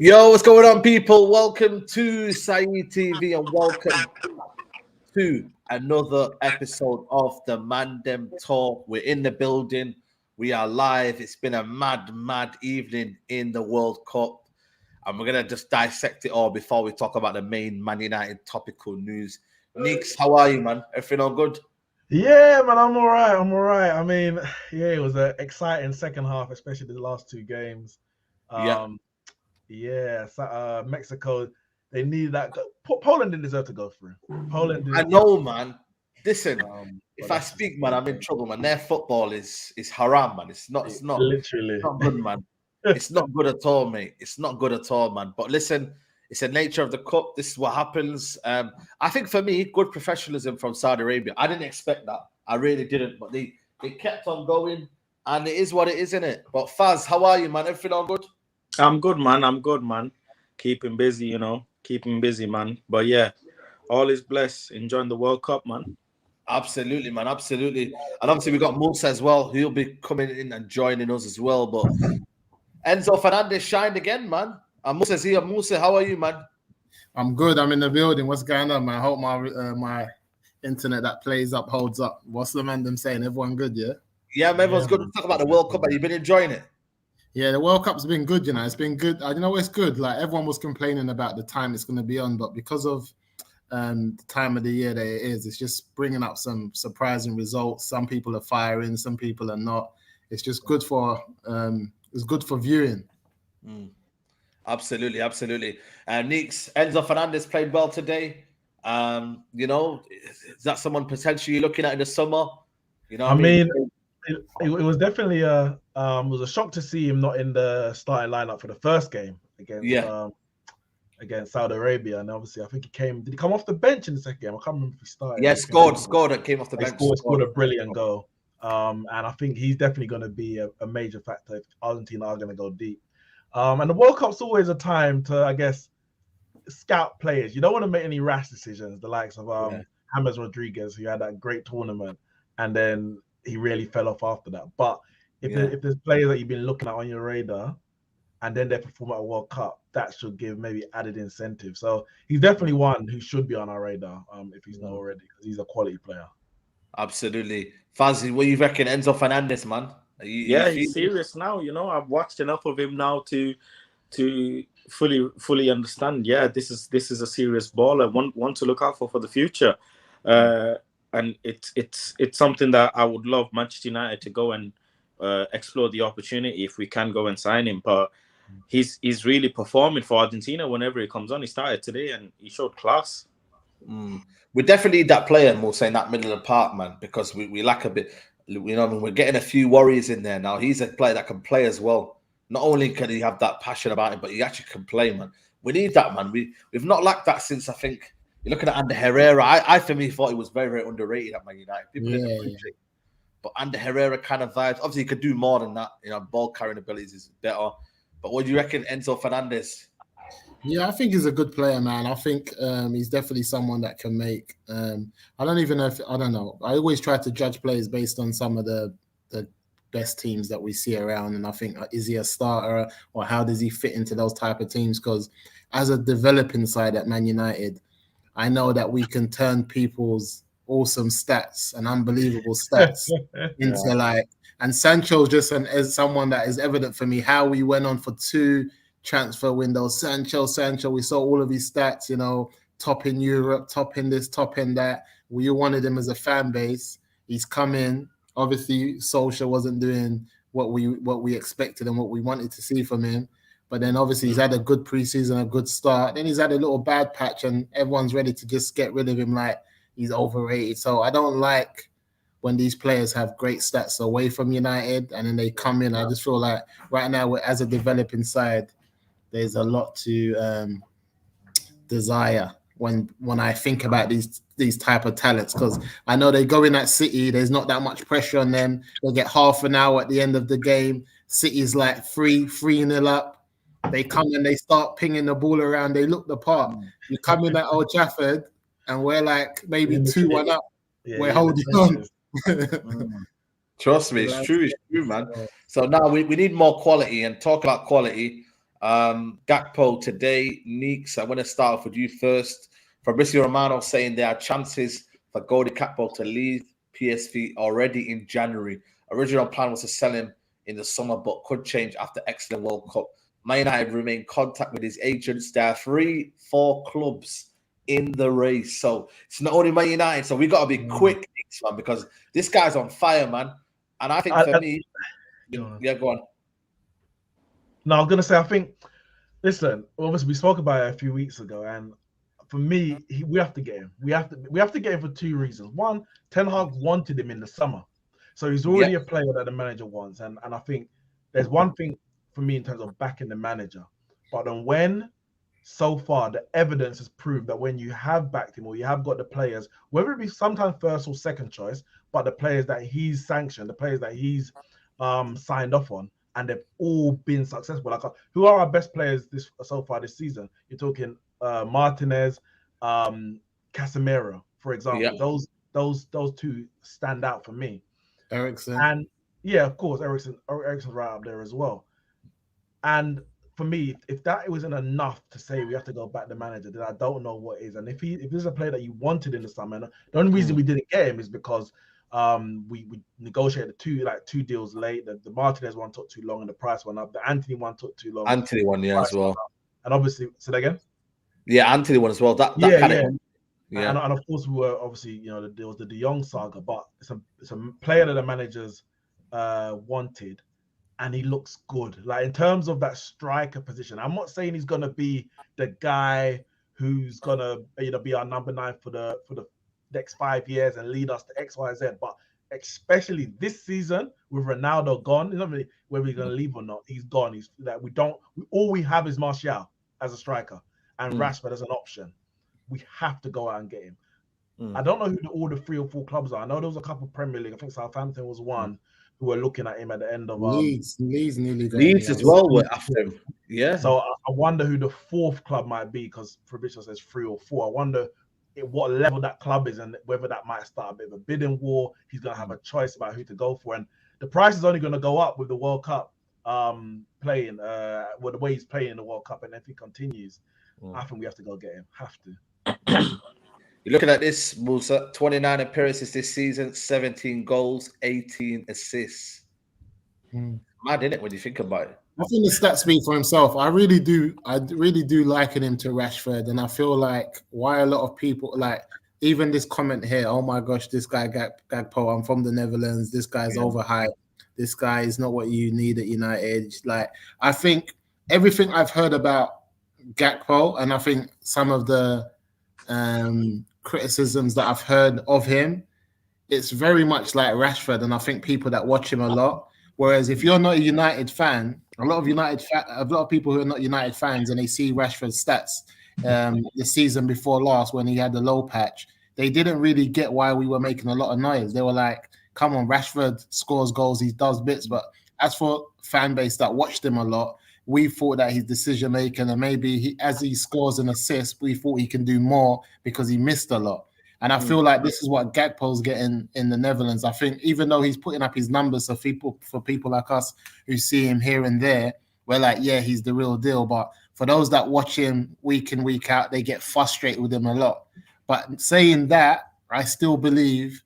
Yo, what's going on, people? Welcome to Saeed TV and welcome to another episode of the Mandem Talk. We're in the building. We are live. It's been a mad evening in the World Cup. And we're going to just dissect it all before we talk about the main Man United topical news. Nix, how are you, man? Everything all good? Yeah, man, I'm all right. I mean, yeah, it was an exciting second half, especially the last two games. Mexico, they needed that. Poland didn't deserve to go through. I know, man. Listen, if I that's speak, man, I'm in trouble, man. Their football is haram, man. It's not literally not good, man. It's not good at all, mate. It's not good at all, man. But listen, it's the nature of the cup. This is what happens. I think for me, good professionalism from Saudi Arabia. I didn't expect that. I really didn't. But they kept on going, and it is what it is, isn't it? But Faz, how are you, man? Everything all good? I'm good, man. Keeping busy, man. But yeah, all is blessed. Enjoying the World Cup, man. Absolutely, man. Absolutely. And obviously, we got Musa as well. He'll be coming in and joining us as well. But Enzo Fernandez shined again, man. And Musa's here. Musa, how are you, man? I'm good. I'm in the building. What's going on, man? I hope my internet that plays up holds up. What's the Mandem saying? Everyone good, yeah? Yeah, man, everyone's good. Let's talk about the World Cup. Have you been enjoying it? Yeah, the World Cup's been good, It's been good. You know, it's good. Like, everyone was complaining about the time it's going to be on, but because of the time of the year that it is, it's just bringing up some surprising results. Some people are firing, some people are not. It's just good for viewing. Absolutely. Nix, Enzo Fernandez played well today. Is that someone potentially you're looking at in the summer? I mean, it was definitely it was a shock to see him not in the starting lineup for the first game against Saudi Arabia, and obviously I think did he come off the bench in the second game? I can't remember if he started. Yeah, scored and came off the bench. Scored a brilliant goal. And I think he's definitely going to be a major factor if Argentina are going to go deep. And the World Cup's always a time to, I guess, scout players. You don't want to make any rash decisions, the likes of James Rodriguez, who had that great tournament, and then he really fell off after that. But if there's players that you've been looking at on your radar, and then they perform at a World Cup, that should give maybe added incentive. So he's definitely one who should be on our radar if he's not already, because he's a quality player. Absolutely. Fazzy, what do you reckon? Enzo Fernandez, man? He's serious now. I've watched enough of him now to fully understand. Yeah, this is a serious baller. One to look out for the future. And it's something that I would love Manchester United to go and explore the opportunity if we can go and sign him. But he's really performing for Argentina whenever he comes on. He started today and he showed class. We definitely need that player, Musa, in that middle of the park, man, because we lack a bit. We're getting a few warriors in there now. He's a player that can play as well. Not only can he have that passion about him, but he actually can play, man. We need that, man. We've not lacked that since, I think, you're looking at Ander Herrera. I for me thought he was very underrated at Man United. People didn't appreciate, but Ander Herrera kind of vibes. Obviously, he could do more than that. Ball carrying abilities is better. But what do you reckon, Enzo Fernandez? Yeah, I think he's a good player, man. I think he's definitely someone that can make. I don't know. I always try to judge players based on some of the best teams that we see around, and I think, is he a starter or how does he fit into those type of teams? Because as a developing side at Man United, I know that we can turn people's awesome stats and unbelievable stats into and Sancho's just as someone that is evident for me how we went on for 2 transfer windows. Sancho, we saw all of his stats, top in Europe, top in this, top in that. We wanted him as a fan base. He's come in. Obviously, Solskjaer wasn't doing what we expected and what we wanted to see from him. But then obviously he's had a good preseason, a good start. Then he's had a little bad patch and everyone's ready to just get rid of him like he's overrated. So I don't like when these players have great stats away from United and then they come in. I just feel like right now, as a developing side, there's a lot to desire when I think about these type of talents, because I know they go in at City, there's not that much pressure on them. They get half an hour at the end of the game. City's like 3-0 up. They come and they start pinging the ball around. They look the part. You come in at Old Trafford and we're like maybe 2-1 up. We're holding on. Trust me, it's true, man. So now we need more quality, and talk about quality. Gakpo today, Neeks, I'm going to start off with you first. Fabrizio Romano saying there are chances for Goldie Gakpo to leave PSV already in January. Original plan was to sell him in the summer, but could change after excellent World Cup. Man United remain in contact with his agents. There are 3-4 clubs in the race. So it's not only Man United. So we got to be quick, man, because this guy's on fire, man. And I think for me, yeah, go on. No, I was gonna say, I think. Listen, obviously we spoke about it a few weeks ago, and for me, we have to get him. We have to get him for 2 reasons. One, Ten Hag wanted him in the summer, so he's already a player that the manager wants. And I think there's one thing for me in terms of backing the manager, but then when so far the evidence has proved that when you have backed him or you have got the players, whether it be sometimes first or second choice, but the players that he's sanctioned, the players that he's signed off on, and they've all been successful. Like, who are our best players so far this season? You're talking Martinez, Casemiro, for example. Yeah. Those 2 stand out for me. Eriksen. And yeah, of course, Eriksen's right up there as well. And for me, if that wasn't enough to say we have to go back the manager, then I don't know what is. And if this is a player that you wanted in the summer, and the only reason we didn't get him is because we negotiated 2 deals late. The Martinez one took too long and the price went up. The Anthony one took too long. Anthony one, yeah, as well. And obviously, say that again. Yeah, Anthony one as well. And of course, we were obviously, there was the De Jong saga, but it's a player that the managers wanted, and he looks good. Like, in terms of that striker position, I'm not saying he's gonna be the guy who's gonna be our number 9 for the next 5 years and lead us to X, Y, Z. But especially this season with Ronaldo gone, it's not really whether he's going to leave or not. He's gone. He's like, all we have is Martial as a striker and Rashford as an option. We have to go out and get him. I don't know who all the 3 or 4 clubs are. I know there was a couple of Premier League. I think Southampton was one who were looking at him at the end of Leeds nearly got Leeds as well were after him. Yeah. So I wonder who the 4th club might be, because Fabrizio says 3 or 4. I wonder what level that club is and whether that might start a bit of a bidding war. He's going to have a choice about who to go for, and the price is only going to go up with the World Cup playing with the way he's playing in the World Cup. And if he continues, I think we have to go get him. Have to. You're looking at this, Musa, 29 appearances this season, 17 goals, 18 assists. Mad, isn't it, when you think about it? I think the stats speak for himself. I really do liken him to Rashford, and I feel like why a lot of people, like, even this comment here, oh my gosh, this guy Gakpo, I'm from the Netherlands, this guy's overhyped, this guy is not what you need at United. Like, I think everything I've heard about Gakpo, and I think some of the criticisms that I've heard of him, it's very much like Rashford, and I think people that watch him a lot. Whereas if you're not a United fan, a lot of people who are not United fans and they see Rashford's stats the season before last when he had the low patch, they didn't really get why we were making a lot of noise. They were like, come on, Rashford scores goals, he does bits. But as for fan base that watched him a lot, we thought that his decision making, and maybe as he scores an assist, we thought he can do more because he missed a lot. And I feel like this is what Gakpo's getting in the Netherlands. I think even though he's putting up his numbers for people like us who see him here and there, we're like, yeah, he's the real deal. But for those that watch him week in, week out, they get frustrated with him a lot. But saying that, I still believe,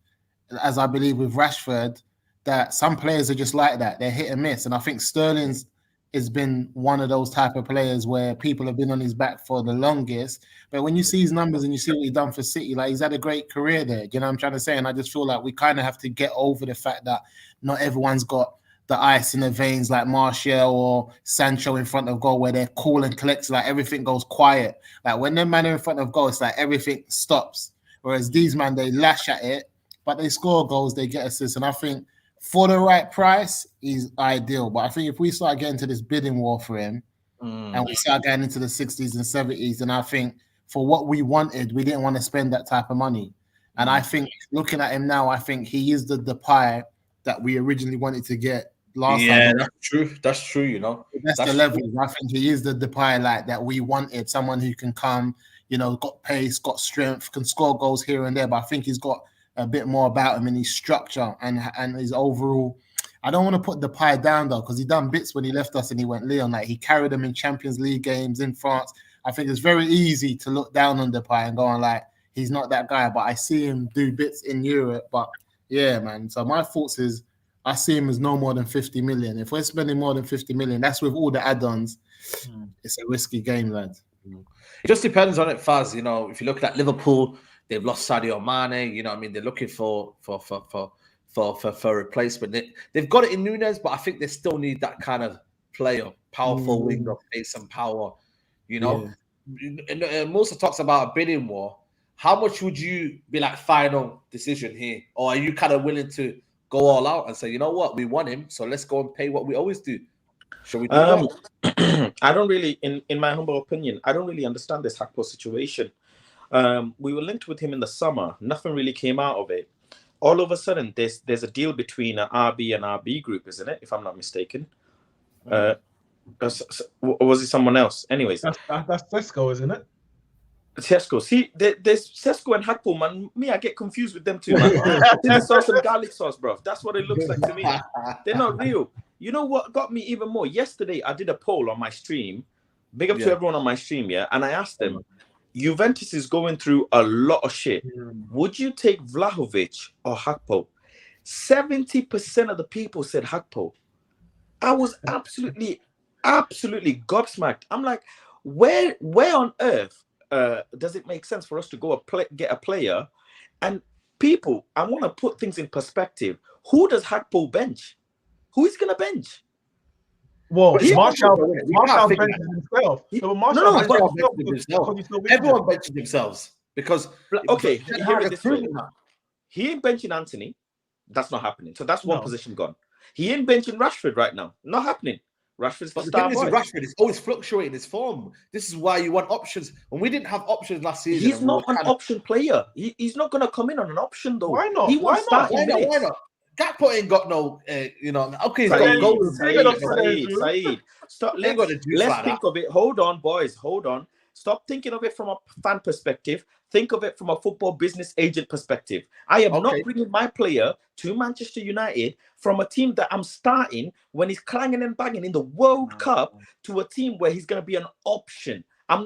as I believe with Rashford, that some players are just like that. They're hit and miss. And I think Sterling's has been one of those type of players where people have been on his back for the longest. But when you see his numbers and you see what he's done for City, like, he's had a great career there. You know what I'm trying to say? And I just feel like we kind of have to get over the fact that not everyone's got the ice in their veins like Martial or Sancho in front of goal, where they're cool and collected, like everything goes quiet. Like when they're man in front of goal, it's like everything stops. Whereas these man, they lash at it, but they score goals, they get assists. And I think for the right price, he's ideal. But I think if we start getting to this bidding war for him and we start getting into the 60s and 70s, and I think for what we wanted, we didn't want to spend that type of money. And I think looking at him now, I think he is the Depay that we originally wanted to get last time. Yeah, that's true. That's true, you know. That's the level. I think he is the Depay like that we wanted, someone who can come, you know, got pace, got strength, can score goals here and there. But I think he's got a bit more about him in his structure and his overall, I don't want to put the pie down though, because he done bits when he left us and he went Lyon. Like he carried them in Champions League games in France. I think it's very easy to look down on Depay and go on like he's not that guy. But I see him do bits in Europe. But yeah, man. So my thoughts is I see him as no more than 50 million. If we're spending more than 50 million, that's with all the add-ons. It's a risky game, lad. It just depends on it, Faz. You know, if you look at Liverpool, they've lost Sadio Mane. You know what I mean? They're looking for replacement. They've got it in Nunes, but I think they still need that kind of player, powerful winger, pace and power. You know, and Musa talks about a bidding war. How much would you be like final decision here, or are you kind of willing to go all out and say, you know what, we want him, so let's go and pay what we always do? Shall we do that? I don't really, in my humble opinion, I don't really understand this Gakpo situation. We were linked with him in the summer. Nothing really came out of it. All of a sudden, there's a deal between RB and RB Group, isn't it? If I'm not mistaken. Or was it someone else? Anyways. That's Sesko, isn't it? Sesko. See, there's Sesko and Gakpo, man. Me, I get confused with them too, man. Chili sauce and garlic sauce, bro. That's what it looks like to me. They're not real. You know what got me even more? Yesterday, I did a poll on my stream. Big up to everyone on my stream, yeah? And I asked them, Juventus is going through a lot of shit. Would you take Vlahovic or Gakpo? 70% of the people said Gakpo. I was absolutely gobsmacked. I'm like, where on earth does it make sense for us to go get a player? And people, I want to put things in perspective. Who does Gakpo bench? Who is going to bench? Well, Marshall benches himself. Everyone benches themselves because okay, hear it this way. He ain't benching Anthony. That's not happening. So that's one position gone. He ain't benching Rashford right now. Not happening. Rashford's the star boy. Rashford is always fluctuating his form. This is why you want options. When we didn't have options last season, he's not an option player. He's not going to come in on an option though. Why not? He wants starting minutes. Why not? Gakpo ain't got no, okay, he's Saeed, got goals. Saeed. Stop. Let's think of it. Hold on, boys. Hold on. Stop thinking of it from a fan perspective. Think of it from a football business agent perspective. I am not bringing my player to Manchester United from a team that I'm starting when he's clanging and banging in the World Cup to a team where he's going to be an option.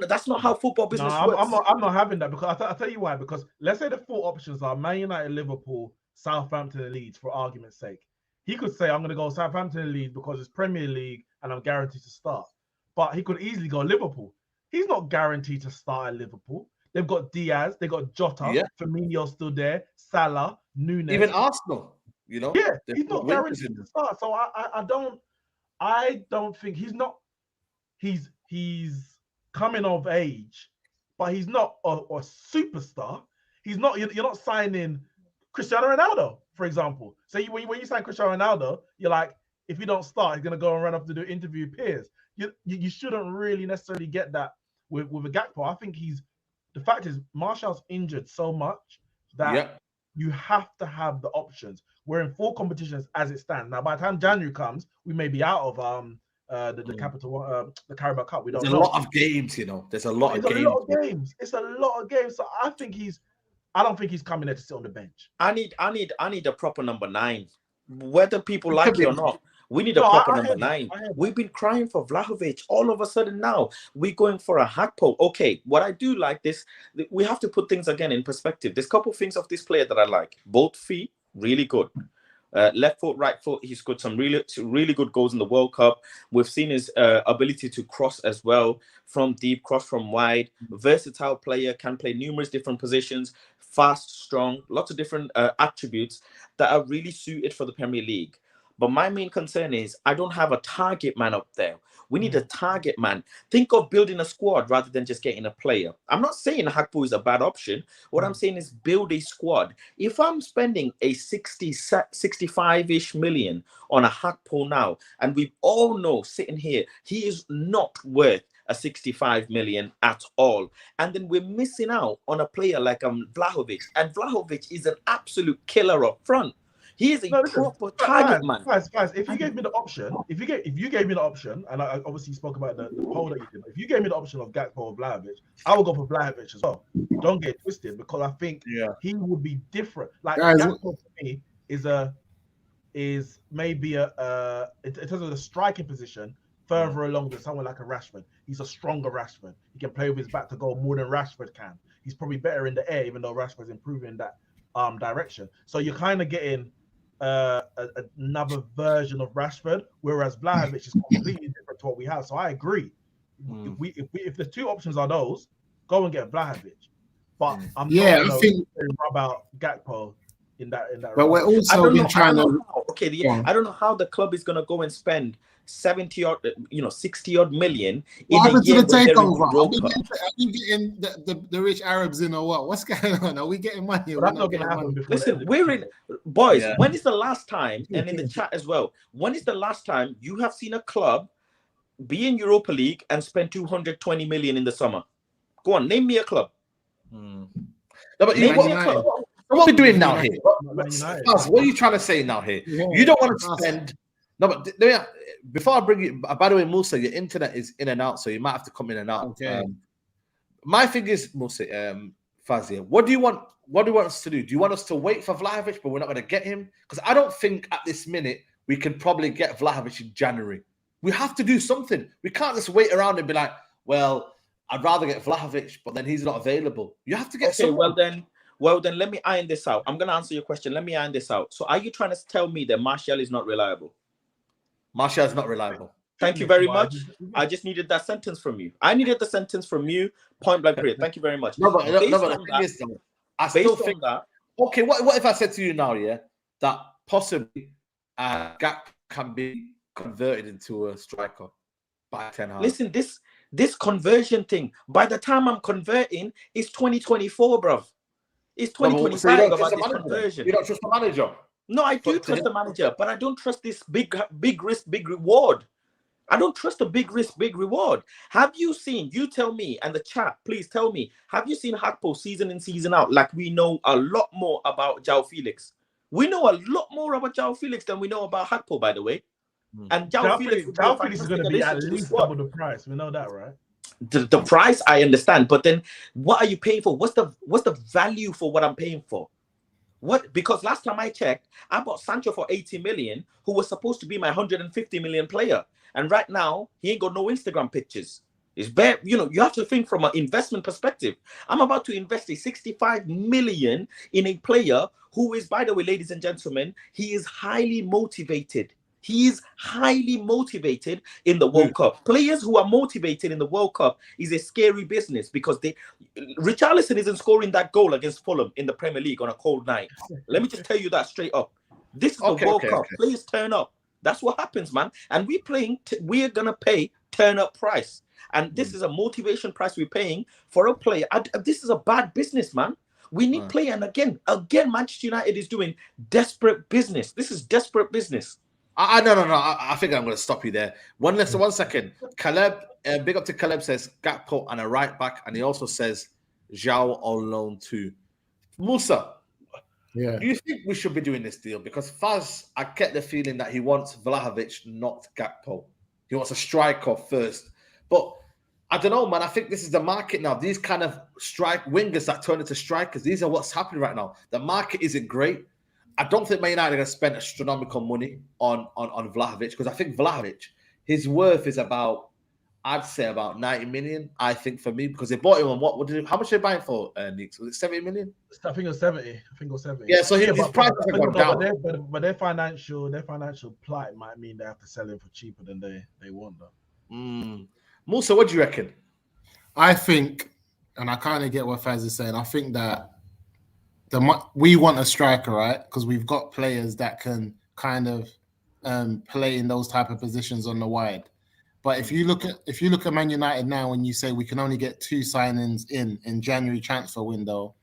That's not how football business works. I'm not having that because I'll tell you why. Because let's say the four options are Man United, Liverpool, Southampton, and Leeds, for argument's sake. He could say, I'm going to go Southampton and Leeds because it's Premier League and I'm guaranteed to start. But he could easily go Liverpool. He's not guaranteed to start at Liverpool. They've got Diaz, they've got Jota, Firmino's still there, Salah, Nunes. Even Arsenal, he's not guaranteed to start. So I don't think he's coming of age, but he's not a superstar. He's not. You're not signing Cristiano Ronaldo, for example. So when you sign Cristiano Ronaldo, you're like, if he don't start, he's gonna go and run off to do interview peers. You shouldn't really necessarily get that with a Gakpo. I think the fact is Martial's injured so much that you have to have the options. We're in 4 competitions as it stands. Now, by the time January comes, we may be out of the Carabao Cup. We don't know. There's a lot of games, you know. There's a lot of games. It's a lot of games. So I don't think he's coming there to sit on the bench. I need a proper number 9. Whether people like it or not. We need a proper number 9. We've been crying for Vlahovic. All of a sudden now, we're going for a Gakpo. Okay, what I do like this, we have to put things again in perspective. There's a couple of things of this player that I like. Both feet, really good. Left foot, right foot, he's got some really good goals in the World Cup. We've seen his ability to cross as well, from deep, cross from wide. Versatile player, can play numerous different positions. Fast, strong, lots of different attributes that are really suited for the Premier League. But my main concern is I don't have a target man up there. We need a target man. Think of building a squad rather than just getting a player. I'm not saying Gakpo is a bad option. What I'm saying is build a squad. If I'm spending a 65-ish million on a Gakpo now, and we all know sitting here, he is not worth a 65 million at all. And then we're missing out on a player like Vlahovic. And Vlahovic is an absolute killer up front. He is a proper target man. Guys, if you gave me the option, if you gave me the option, and I obviously spoke about the poll that you did, if you gave me the option of Gakpo or Vlahovic, I would go for Vlahovic as well. Don't get twisted, because I think he would be different. Like Gakpo for me is is maybe in terms of the striking position, further along than someone like a Rashford. He's a stronger Rashford. He can play with his back to goal more than Rashford can. He's probably better in the air, even though Rashford's improving in that direction. So you're kind of getting another version of Rashford, whereas Vlahovic is completely different to what we have. So I agree. If the two options are those, go and get Vlahovic. But I'm not I think rub out Gakpo in that. But we're also been trying to. I don't know how the club is going to go and spend 70 odd, 60 odd million in What a happened to year the when they're in takeover? Europa. Are we getting the rich Arabs in or what? What's going on? Are we getting money? But that's not going to happen before. Listen, we're in, boys. Yeah. When is the last time, and in the chat as well, when is the last time you have seen a club be in Europa League and spend 220 million in the summer? Go on, name me a club. No, but what are we doing now here? What are you trying to say now here? You don't want to spend. No, but before I bring you, by the way, Musa, your internet is in and out, so you might have to come in and out. Okay. My thing is, Musa, Fazia, what do you want? What do you want us to do? Do you want us to wait for Vlahovic, but we're not going to get him? Because I don't think at this minute we can probably get Vlahovic in January. We have to do something. We can't just wait around and be like, well, I'd rather get Vlahovic, but then he's not available. You have to get someone. Well, then let me iron this out. I'm going to answer your question. Let me iron this out. So are you trying to tell me that Martial is not reliable? Martial is not reliable. Thank you very much. I just needed that sentence from you. I needed the sentence from you, point blank period. Thank you very much. No, but the thing is, I still think that. Okay, what if I said to you now, that possibly Gakpo can be converted into a striker by 10 hours? Listen, this conversion thing, by the time I'm converting, it's 2024, bruv. It's 2025 about this conversion. You don't trust the manager? No, I do trust the manager, but I don't trust this big risk, big reward. I don't trust a big risk, big reward. Have you seen, you tell me, and the chat, please tell me, have you seen Gakpo season in, season out? Like we know a lot more about João Felix. We know a lot more about João Felix than we know about Gakpo, by the way. And João Felix is going to be at least double the price. We know that, right? The price, I understand, but then what are you paying for? What's the value for what I'm paying for? What? Because last time I checked, I bought Sancho for 80 million, who was supposed to be my 150 million player. And right now, he ain't got no Instagram pictures. It's bare, you have to think from an investment perspective. I'm about to invest 65 million in a player who is, by the way, ladies and gentlemen, he is highly motivated. He is highly motivated in the World Cup. Players who are motivated in the World Cup is a scary business because Richarlison isn't scoring that goal against Fulham in the Premier League on a cold night. Let me just tell you that straight up. This is the World Cup. Players turn up. That's what happens, man. And we're going to pay turn up price. And this is a motivation price we're paying for a player. This is a bad business, man. We need play. And again, Manchester United is doing desperate business. This is desperate business. No. I think I'm going to stop you there. One second. Caleb, big up to Caleb, says Gakpo and a right back. And he also says João on loan too. Musa, do you think we should be doing this deal? Because Faz, I get the feeling that he wants Vlahovic, not Gakpo. He wants a striker first. But I don't know, man. I think this is the market now. These kind of wingers that turn into strikers, these are what's happening right now. The market isn't great. I don't think Man United are going to spend astronomical money on Vlahovic because I think Vlahovic, his worth is about, I'd say about 90 million, I think, for me, because they bought him on how much are they buying for, Nix? Was it 70 million? I think it was 70. Yeah, so his price has gone down. But their financial plight might mean they have to sell him for cheaper than they want, though. Musa, what do you reckon? I think, and I kind of get what Faz is saying, I think that we want a striker, right? Because we've got players that can kind of play in those type of positions on the wide. But if you look at Man United now, and you say we can only get 2 signings in January transfer window,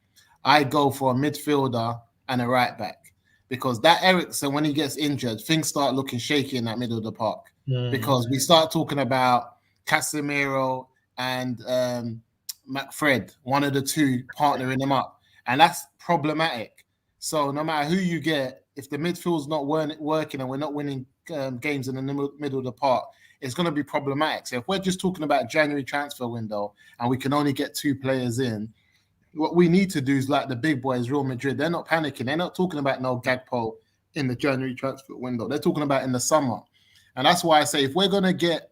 I go for a midfielder and a right back because that Eriksen, when he gets injured, things start looking shaky in that middle of the park because we start talking about Casemiro and McFred, one of the two partnering them up. And that's problematic. So no matter who you get, if the midfield's not working and we're not winning games in the middle of the park, it's going to be problematic. So if we're just talking about January transfer window and we can only get 2 players in, what we need to do is like the big boys, Real Madrid. They're not panicking. They're not talking about no Gakpo in the January transfer window. They're talking about in the summer. And that's why I say if we're going to get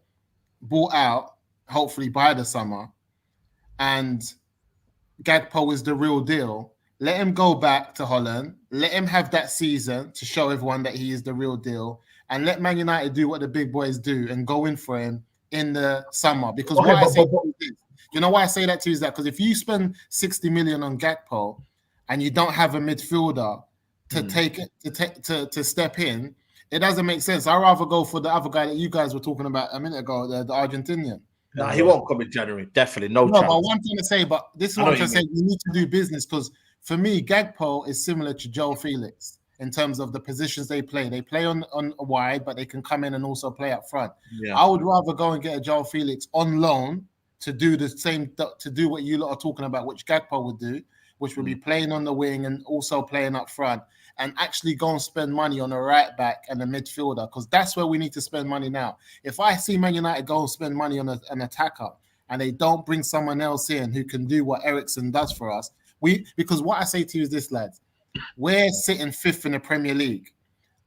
bought out, hopefully by the summer, and Gakpo is the real deal, let him go back to Holland. Let him have that season to show everyone that he is the real deal. And let Man United do what the big boys do and go in for him in the summer. Because you know why I say that to you is that because if you spend 60 million on Gakpo and you don't have a midfielder to step in, it doesn't make sense. I'd rather go for the other guy that you guys were talking about a minute ago, the Argentinian. Nah, he won't come in January. Definitely, no chance. But one thing to say, but this is what I'm trying to say. You need to do business because for me, Gakpo is similar to Joe Felix in terms of the positions they play. They play on wide, but they can come in and also play up front. Yeah. I would rather go and get a Joe Felix on loan to do the same, to do what you lot are talking about, which Gakpo would do, which would be playing on the wing and also playing up front, and actually go and spend money on a right back and a midfielder, because that's where we need to spend money now. If I see Man United go and spend money on an attacker and they don't bring someone else in who can do what Eriksen does for us, because what I say to you is this, lads, we're sitting 5th in the Premier League.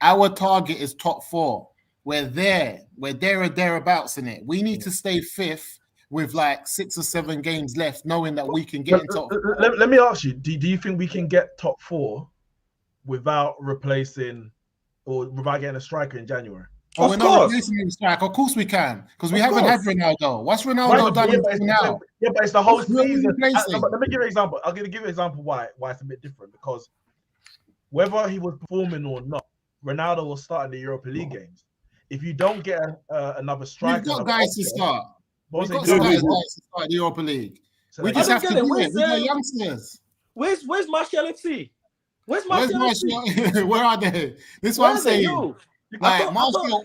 Our target is top 4. We're there or thereabouts in it. We need to stay 5th with like 6 or 7 games left, knowing that we can get in top 4. Let me ask you, do you think we can get top 4 without replacing or without getting a striker in January? Oh, we're not replacing a striker. Of course we can, because we haven't had Ronaldo. What's Ronaldo done now? Yeah, but it's the whole season. But let me give you an example. I'm going to give you an example why it's a bit different, because whether he was performing or not, Ronaldo will start in the Europa League games. If you don't get another striker, we've got guys to start. We've got guys to start the Europa League. So we just have to do it. We've got youngsters. Where's Martial FC? Where's Martial? Where are they? This is what I'm saying. Like Martial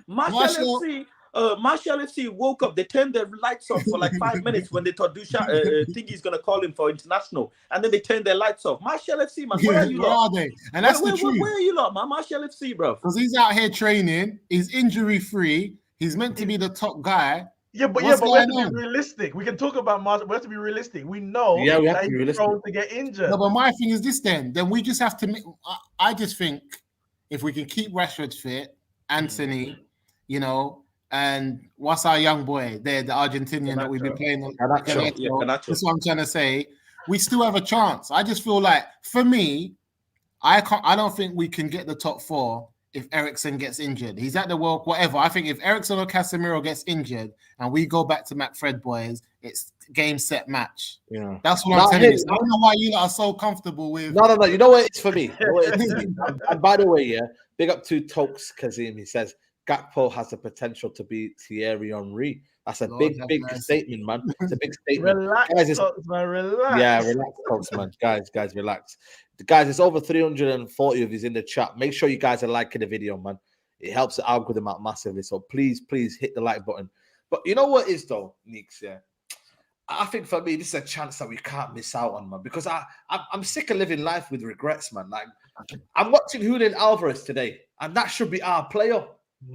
FC woke up. They turned their lights off for like 5 minutes when they thought Thingy's gonna call him for international, and then they turned their lights off. Martial FC, man, where are you? Where are they? And that's the truth. Where are you, lot, man? Martial FC, bro. Because he's out here training. He's injury free. He's meant to be the top guy. Yeah, but we have to be realistic. We can talk about Martial. We have to be realistic. We know we have that to be he's prone to get injured. No, but my thing is this. Then we just have to. I just think if we can keep Rashford fit, Anthony, and what's our young boy there, the Argentinian that we've been playing on. Canacho. That's what I'm trying to say. We still have a chance. I just feel like, for me, I don't think we can get the top 4 if Eriksen gets injured. He's at the World, whatever. I think if Eriksen or Casemiro gets injured and we go back to McFred boys, it's game, set, match. Yeah, that's what I'm telling you. I don't know why you lot are so comfortable with. No. You know what it's for me. And by the way, big up to Tokes Kazim. He says Gakpo has the potential to be Thierry Henry. That's a big statement, man. It's a big statement. Relax, man. Relax. Yeah, relax, Tokes, man. Guys, relax. Guys, it's over 340 of you in the chat. Make sure you guys are liking the video, man. It helps the algorithm out massively. So please hit the like button. But you know what is though, Neeks? Yeah, I think for me this is a chance that we can't miss out on, man. Because I'm sick of living life with regrets, man. Like I'm watching Julian Alvarez today, and that should be our player.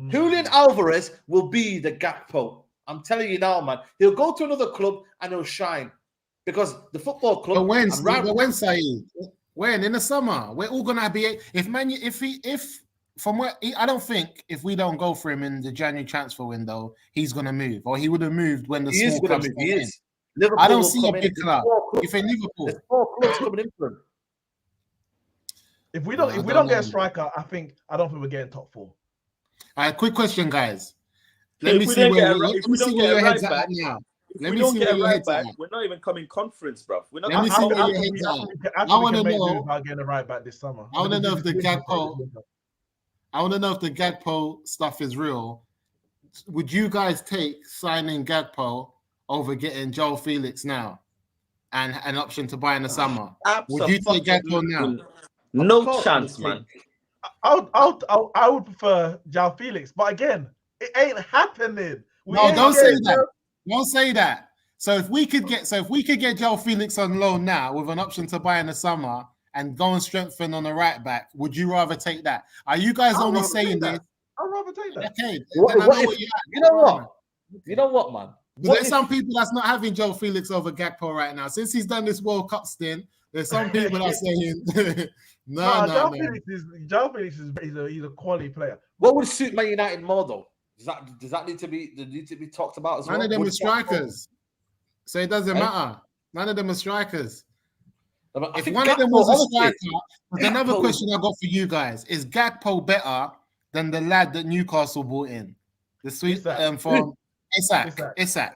Julian Alvarez will be the Gakpo. I'm telling you now, man. He'll go to another club and he'll shine because the football club. But when Saeed? When in the summer, we're all gonna be. I don't think if we don't go for him in the January transfer window, he's gonna move, or he would have moved when the small clubs come in. I don't see a big club. If in Liverpool, there's 4 clubs coming in for him. If we don't get a striker, I don't think we're getting top 4. All right, quick question, guys. Let me see where your head's at now. If we don't get a right back, we're not even coming conference, bro. We're not. Let me see where your head's at. I want to know about getting a right back this summer. I want to know if the Gakpo stuff is real. Would you guys take signing Gakpo over getting Joe Felix now, and an option to buy in the summer? Would you take Gakpo now? No chance, man. I would prefer Joe Felix, but again, it ain't happening. Don't say that. Don't say that. So if we could get Joe Felix on loan now with an option to buy in the summer and go and strengthen on the right back, would you rather take that? Are you guys only saying this? I'd rather take that. Okay. You know what, man? There's some people that's not having Joe Felix over Gakpo right now. Since he's done this World Cup stint, There's some people that are saying, no. João Felix is he's a quality player. What would suit Man United more though? Does that need to be talked about as well? None of them are strikers, so it doesn't matter. None of them are strikers. If one of them was a striker, there's another question I got for you guys: is Gakpo better than the lad that Newcastle bought in? The sweet from Isak.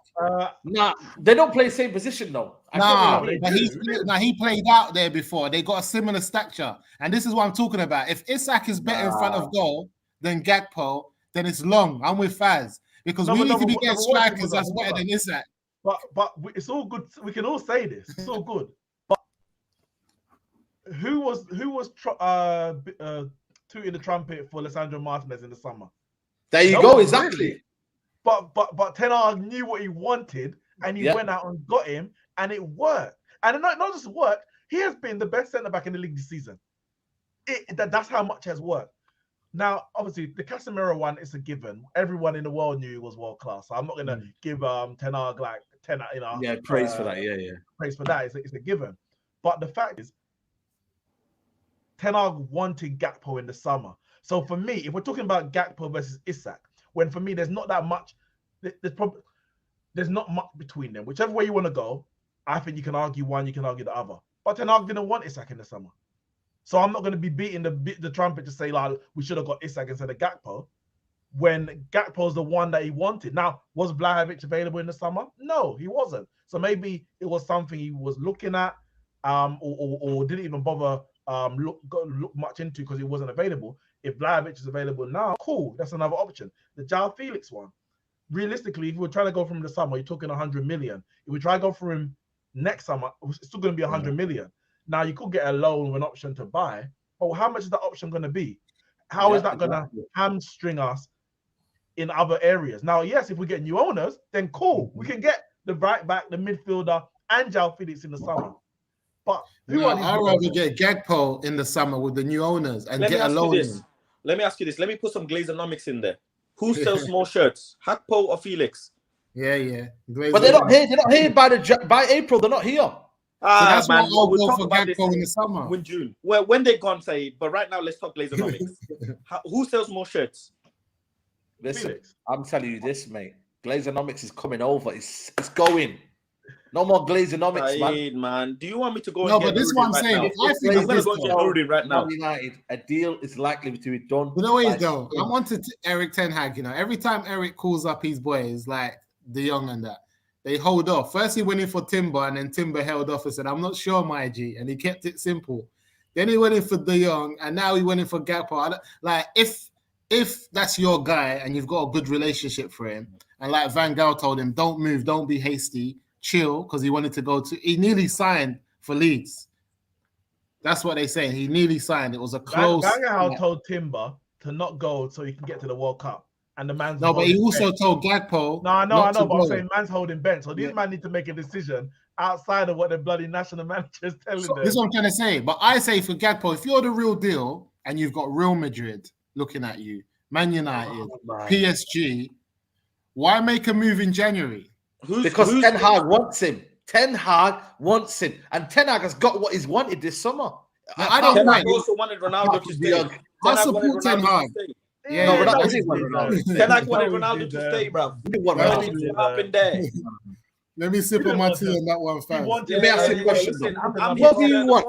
Nah, they don't play the same position though. He played out there before. They got a similar stature, and this is what I'm talking about. If Isak is better in front of goal than Gakpo, then it's long. I'm with Faz because we need to be getting strikers that's better than Isak. But it's all good. We can all say this. It's all good. But who was tooting the trumpet for Lisandro Martinez in the summer? There you go. Exactly. But Ten Hag knew what he wanted, and he went out and got him, and it worked. And not just worked. He has been the best centre back in the league this season. That's how much has worked. Now, obviously, the Casemiro one is a given. Everyone in the world knew he was world class. So I'm not gonna give Ten Hag like 10, praise for that. Praise for that. It's a given. But the fact is, Ten Hag wanted Gakpo in the summer. So for me, if we're talking about Gakpo versus Isak, when for me there's not that much, there's not much between them. Whichever way you want to go, I think you can argue one, you can argue the other. But Ten Hag didn't want Isak in the summer. So I'm not going to be beating the trumpet to say like we should have got Isak instead of Gakpo, when Gakpo's the one that he wanted. Now, was Vlahovic available in the summer? No, he wasn't. So maybe it was something he was looking at, or didn't even bother look much into because he wasn't available. If Vlahovic is available now, cool, that's another option. The João Felix one, realistically, if we were trying to go from the summer, you're talking 100 million. If we try to go for him next summer, it's still going to be 100 million. Now, you could get a loan with an option to buy, but how much is that option going to be? How is that going to hamstring us in other areas? Now, yes, if we get new owners, then cool. We can get the right back, the midfielder, and João Felix in the summer. But I'd rather get Gakpo in the summer with the new owners and get a loan. Let me ask you this. Let me put some Glazeronomics in there. Who sells more shirts, Gakpo or Felix? Yeah. But they're not here. They're not here by April. They're not here. So that's why I'll go for Gakpo in the summer. In June. Well, when they're gone, say. But right now, let's talk Glazeronomics. Who sells more shirts? Listen, Felix. I'm telling you this, mate. Glazeronomics is coming over. It's going. No more Glazeronomics, man. Do you want me to go? No, but this is what I'm saying. I'm going to go to right now. United, a deal is likely to be done. You know what, though? I'm on to Eric Ten Hag. You know, every time Eric calls up his boys, like De Jong and that, they hold off. First, he went in for Timber, and then Timber held off and said, "I'm not sure, my G," and he kept it simple. Then he went in for De Jong, and now he went in for Gakpo. Like, if that's your guy and you've got a good relationship for him, and like Van Gaal told him, don't move, don't be hasty. Chill, because he wanted to go to. He nearly signed for Leeds. That's what they say. He nearly signed. It was a close. Van Gaal told Timber to not go so he can get to the World Cup, and the man's but he also told Gakpo. No, I know, but I'm saying man's holding bench. So these man need to make a decision outside of what the bloody national manager is telling them. This is what I'm trying to say. But I say for Gakpo, if you're the real deal and you've got Real Madrid looking at you, Man United, PSG, why make a move in January? Because Ten Hag wants him. Ten Hag wants him. And Ten Hag has got what he's wanted this summer. No, I don't mind. He also wanted Ronaldo to stay. I support Ten Hag. Yeah, no, Ronaldo. Ten Hag wanted Ronaldo to stay, bro. What happened there? Let me sip on my tea on that one, fam. Let me ask you a question. What do you want?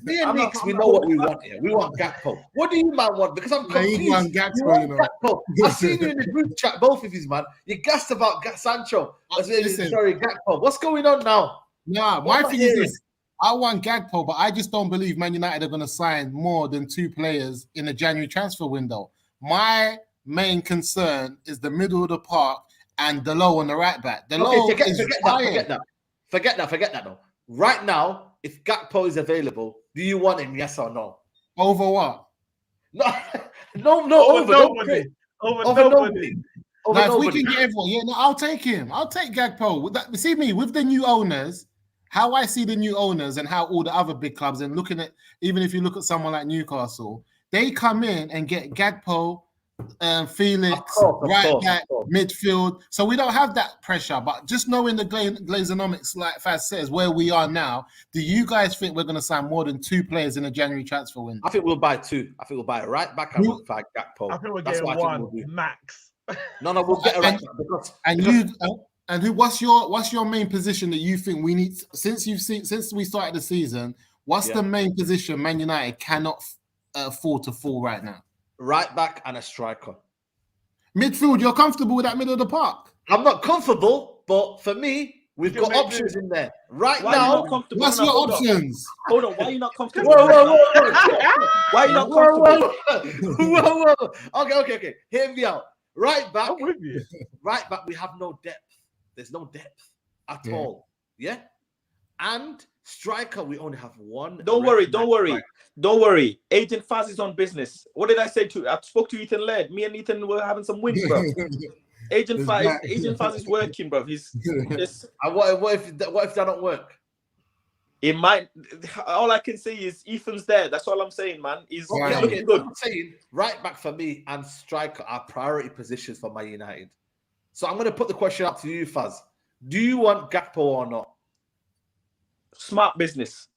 Me and Nix, we know what we want here. We want Gakpo. What do you, man, want? Because I'm confused. You want Gakpo. I've seen you in the group chat, both of you, man. You gassed about Sancho. Sorry, Gakpo. What's going on now? Nah, my thing is this. I want Gakpo, but I just don't believe Man United are going to sign more than 2 players in the January transfer window. My main concern is the middle of the park and Delo on the right back. Delo forget that though. Right now, if Gakpo is available, do you want him? Yes or no? Over what? No, over nobody. Over nobody. Now, if we can get everyone, I'll take him. I'll take Gakpo. See me with the new owners. How I see the new owners and how all the other big clubs, and looking at, even if you look at someone like Newcastle, they come in and get Gakpo, Felix, Of right course. back, midfield. So we don't have that pressure. But just knowing the Glazonomics, like Faz says, where we are now, do you guys think we're going to sign more than 2 players in the January transfer window? I think we'll buy 2. I think we'll buy a right back and we'll buy Gakpo. I think we're That's getting what I think one we'll do. max. No, we'll get a right back What's your main position that you think we need since we started the season? What's the main position Man United cannot afford to fall right now? Right back and a striker. Midfield, you're comfortable with that middle of the park? I'm not comfortable, but for me, we've got options in there. Right now, what's your options? Hold on, why are you not comfortable? Whoa. Why are you not comfortable? Whoa. Okay. Hear me out. Right back. I'm with you. Right back, we have no depth. There's no depth at all. Yeah? And striker, we only have one. Don't worry. Agent Faz is on business. What did I say to you? I spoke to Ethan Laird. Me and Ethan were having some wins, bro. Agent Faz is working, bro. He's just. And what if that don't work? It might. All I can say is Ethan's there. That's all I'm saying, man. He's looking good. I'm saying right back for me and striker are priority positions for Man United. So I'm going to put the question up to you, Faz. Do you want Gakpo or not? Smart business.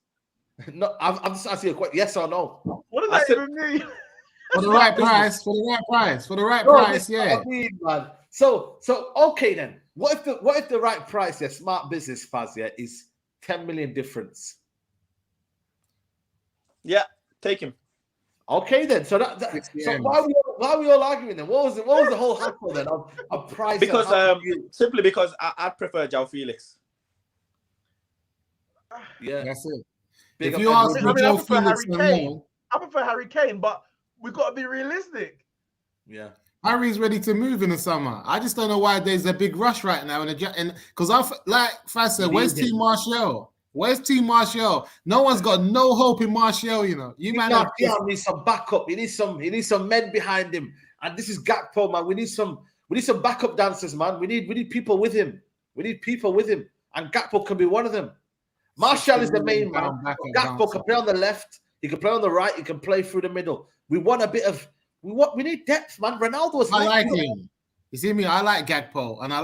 No, I'm just asking you a question. Yes or no? What does that even mean? For the right price. Yeah. I mean, man. So okay then. What if the right price, smart business, Faz, is 10 million difference? Yeah, take him. Okay then. So why are we all arguing then? What was the whole hassle then of price? Because simply because I prefer João Felix. Yeah, that's it. Big if you ask me, I prefer Harry Kane. I prefer Harry Kane, but we've got to be realistic. Yeah. Harry's ready to move in the summer. I just don't know why there's a big rush right now. Because like Faz said, where's Team Martial? Where's Team Martial? No one's got no hope in Martial, you know. You need some backup. He needs some men behind him. And this is Gakpo, man. We need some backup dancers, man. We need people with him. And Gakpo can be one of them. Martial is the main man. Gakpo can play on the left. He can play on the right. He can play through the middle. We want a bit of. We need depth, man. Ronaldo's. I like him. You see me? I like Gakpo, and I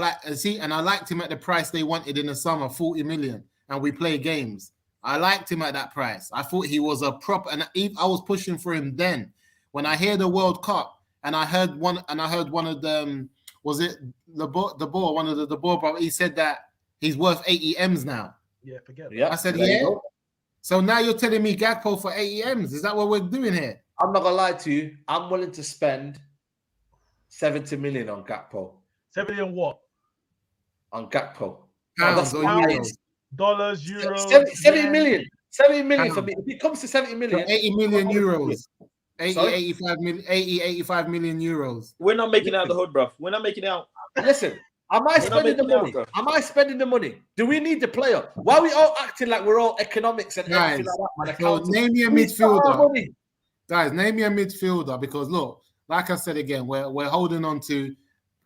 liked him at the price they wanted in the summer, 40 million, and we play games. I liked him at that price. I thought he was a proper, and I was pushing for him then. When I hear the World Cup, and I heard one of them. Was it the ball? One of the ball, but he said that he's worth 80 M's now. Yeah, forget that. Yeah, I said, yeah. So now you're telling me Gakpo for 80 M's? Is that what we're doing here? I'm not gonna lie to you. I'm willing to spend 70 million on Gakpo. 70 on what? On Gakpo. Pounds or euros? Dollars, euros. 70 million. 70 million for me. If it comes to 70 million. So 80 million euros. 85 million euros. We're not making out the hood, bro. We're not making out. Listen. Am I spending the money? Am I spending the money? Do we need the player? Why are we all acting like we're all economics and everything like that? So name me a midfielder. Guys, name me a midfielder because look, like I said again, we're holding on to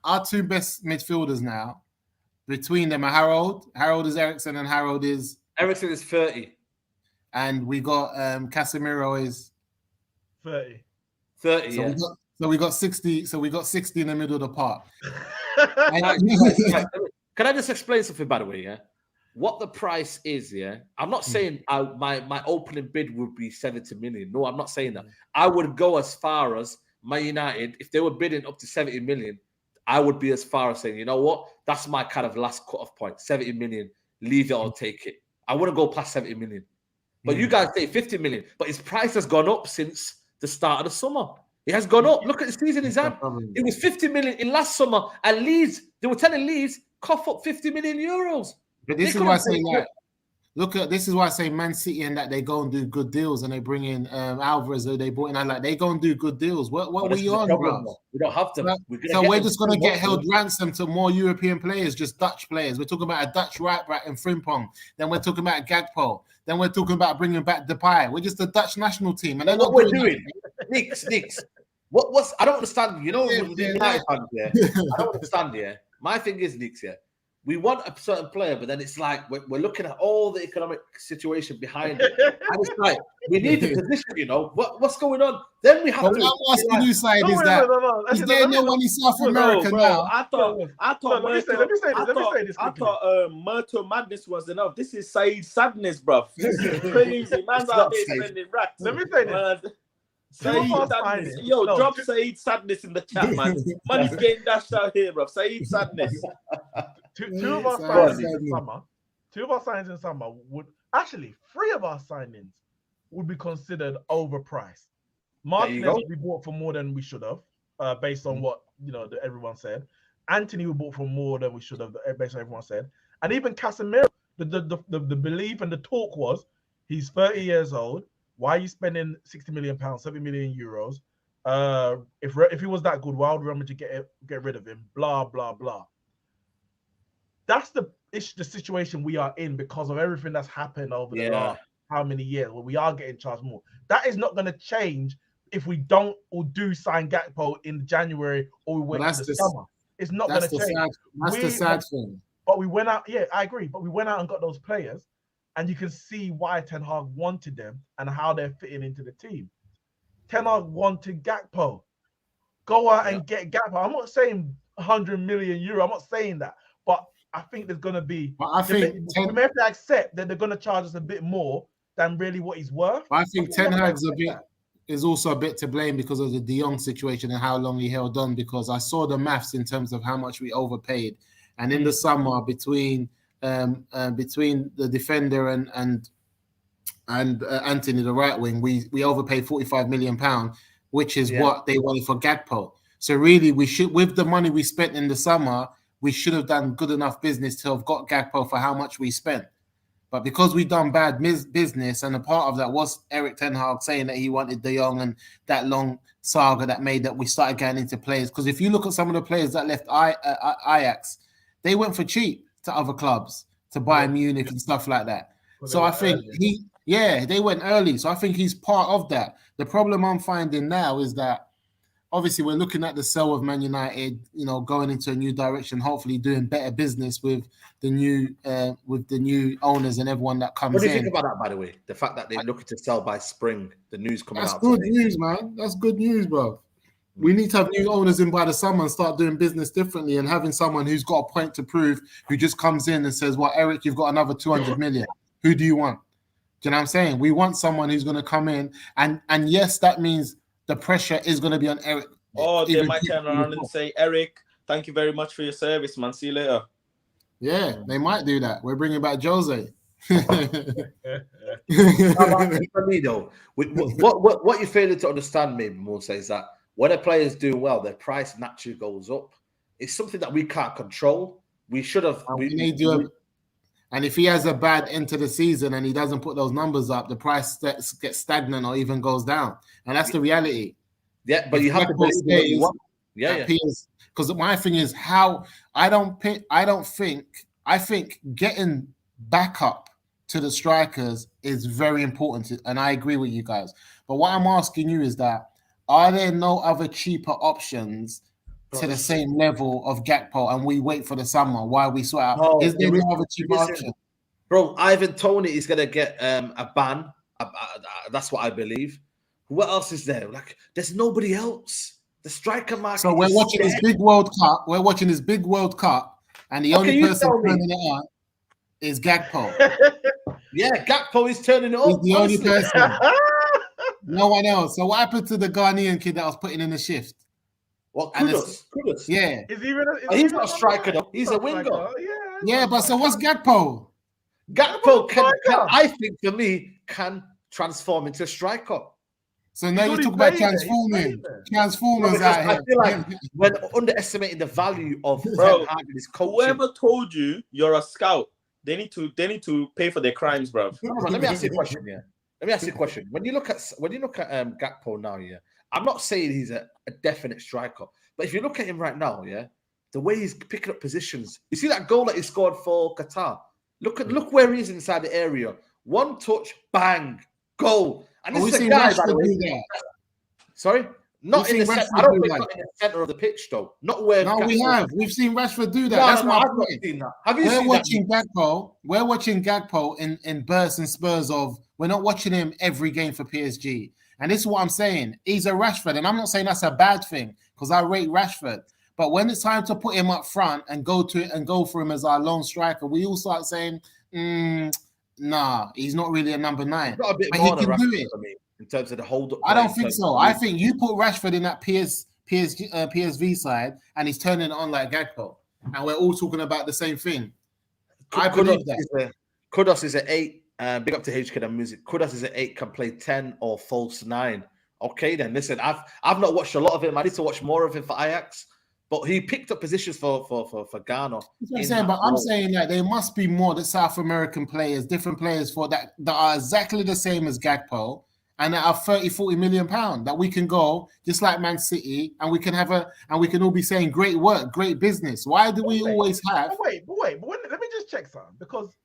our 2 best midfielders now. Between them are Harold is Ericsson, and Ericsson is 30. And we got Casemiro is 30. 30, so yeah. We got 60. So we got 60 in the middle of the park. Can I just explain something, by the way? Yeah, what the price is. Yeah, I'm not saying my opening bid would be 70 million. No, I'm not saying that. I would go as far as Man United, if they were bidding up to 70 million, I would be as far as saying, you know what, that's my kind of last cut-off point. 70 million, leave it or take it. I wouldn't go past 70 million. But you guys say 50 million. But his price has gone up since the start of the summer. It has gone up. Look at the season he's had. It was 50 million in last summer. And Leeds, they were telling Leeds, cough up 50 million euros. But this is why I say that. This is why I say Man City and that they go and do good deals, and they bring in Alvarez. They brought in they go and do good deals. What were you on, bro? We don't have to. We're just going to get held ransom to more European players, just Dutch players. We're talking about a Dutch right back in Frimpong. Then we're talking about Gakpo. Then we're talking about bringing back Depay. We're just a Dutch national team, and what we're doing, Nicks. What's I don't understand. You know, United fans, I don't understand. My thing is, Nicks. we want a certain player, but then it's like we're looking at all the economic situation behind it. And it's like, we need the position, you know. What's going on? Then we have But to. what I'm asking you, Side, is that is there no one in South America now? I thought let me say this. I thought Myrtle Madness was enough. This is Saeed Sadness, bro. This is crazy. Man's out there spending racks. Let me say this. Saeed Sadness. Yo, drop Saeed Sadness in the chat, man. Money's getting dashed out here, bro. Saeed Sadness. Two of our signings in summer would actually 3 of our signings would be considered overpriced. Martinez we bought for more than we should have, based on what everyone said. Anthony we bought for more than we should have, based on everyone said. And even Casemiro, the belief and the talk was he's 30 years old. Why are you spending 60 million pounds, 7 million euros? If he was that good, why would Real Madrid get rid of him? Blah blah blah. That's the situation we are in because of everything that's happened over the last how many years where we are getting charged more. That is not going to change if we don't or do sign Gakpo in January or we wait for the summer. It's not going to change. That's the sad thing. But we went out, I agree. But we went out and got those players, and you can see why Ten Hag wanted them and how they're fitting into the team. Ten Hag wanted Gakpo. Go out and get Gakpo. I'm not saying 100 million euro. I'm not saying that. But I think there's going to be. But I think we may have to accept that they're going to charge us a bit more than really what he's worth. I think Ten Hag's is also a bit to blame because of the De Jong situation and how long he held on. Because I saw the maths in terms of how much we overpaid, and in the summer between the defender and Anthony, the right wing, we overpaid £45 million, which is what they wanted for Gakpo. So really, we should, with the money we spent in the summer, we should have done good enough business to have got Gakpo for how much we spent. But because we done bad business, and a part of that was Erik ten Hag saying that he wanted De Jong and that long saga that made that we started getting into players. Because if you look at some of the players that left Ajax, they went for cheap to other clubs, to Bayern Munich and stuff like that. So I think they went early. So I think he's part of that. The problem I'm finding now is that obviously we're looking at the sell of Man United, going into a new direction, hopefully doing better business with the new owners and everyone that comes in. What do you think about that, by the way? The fact that they're looking to sell by spring, the news coming out. That's good news, man. That's good news, bro. We need to have new owners in by the summer and start doing business differently, and having someone who's got a point to prove, who just comes in and says, well, Eric, you've got another 200 million. Who do you want? Do you know what I'm saying? We want someone who's going to come in, and yes, that means the pressure is going to be on Eric. Oh, they might turn around and say, Eric, thank you very much for your service, man. See you later. Yeah, they might do that. We're bringing back Jose. For me, though, what you're failing to understand, maybe more is that when a player's doing well, their price naturally goes up. It's something that we can't control. We should have. And if he has a bad end to the season and he doesn't put those numbers up, the price gets stagnant or even goes down. And that's the reality. Yeah, but you have to believe what you want. Because my thing is I think getting back up to the strikers is very important, and I agree with you guys. But what I'm asking you is that, are there no other cheaper options to the same level of Gakpo, and we wait for the summer while we sort out? Is there no other cheaper option? Bro, Ivan Toney is going to get a ban. That's what I believe. What else is there? Like, there's nobody else. The striker market. So we're watching this big World Cup. We're watching this big World Cup, and the only person turning it on is Gakpo. Yeah, Gakpo is turning it on. He's the only person. No one else. So what happened to the Ghanaian kid that was putting in the shift? Well, Kudus. Yeah. He's not a striker, though. He's a winger. Yeah, but so what's Gakpo? Gakpo can, I think, for me, can transform into a striker. So now you talk about transforming. Transformers out here. I feel like we're underestimating the value of Ten Hag and his coaching. Whoever told you you're a scout, they need to pay for their crimes, bro. Let me ask you a question. Yeah, let me ask you a question. When you look at Gakpo now, I'm not saying he's a definite striker, but if you look at him right now, the way he's picking up positions, you see that goal that he scored for Qatar. Look where he is inside the area. One touch, bang, goal. And this is a guy, by the way. Sorry? Not in We've the seen center. Rashford I don't do think that. not in the center of the pitch though. Not where. No, we Gakpo- have. We've seen Rashford do that. No, That's no, my I've not point. seen that. Have you We're seen watching Gakpo. We're watching Gakpo in bursts and spurs of. We're not watching him every game for PSG. And this is what I'm saying. He's a Rashford, and I'm not saying that's a bad thing because I rate Rashford. But when it's time to put him up front and go for him as our lone striker, we all start saying, "Nah, he's not really a number 9." Got a bit But more he than can do Rashford it. for me in terms of the hold up. I don't think so. I think you put Rashford in that PSV side, and he's turning it on like Gakpo, and we're all talking about the same thing. I believe that. Kudos is an 8. Big up to HK and Music. Kudos is an 8. Can play 10 or false 9. Okay, then listen. I've not watched a lot of him. I need to watch more of him for Ajax. But he picked up positions for Ghana. That's what I'm saying, but I'm saying that there must be more that South American players, different players for that are exactly the same as Gakpo and that are 30-40 million pounds that we can go just like Man City and we can we can all be saying great work, great business. Why do we always have? But let me just check something because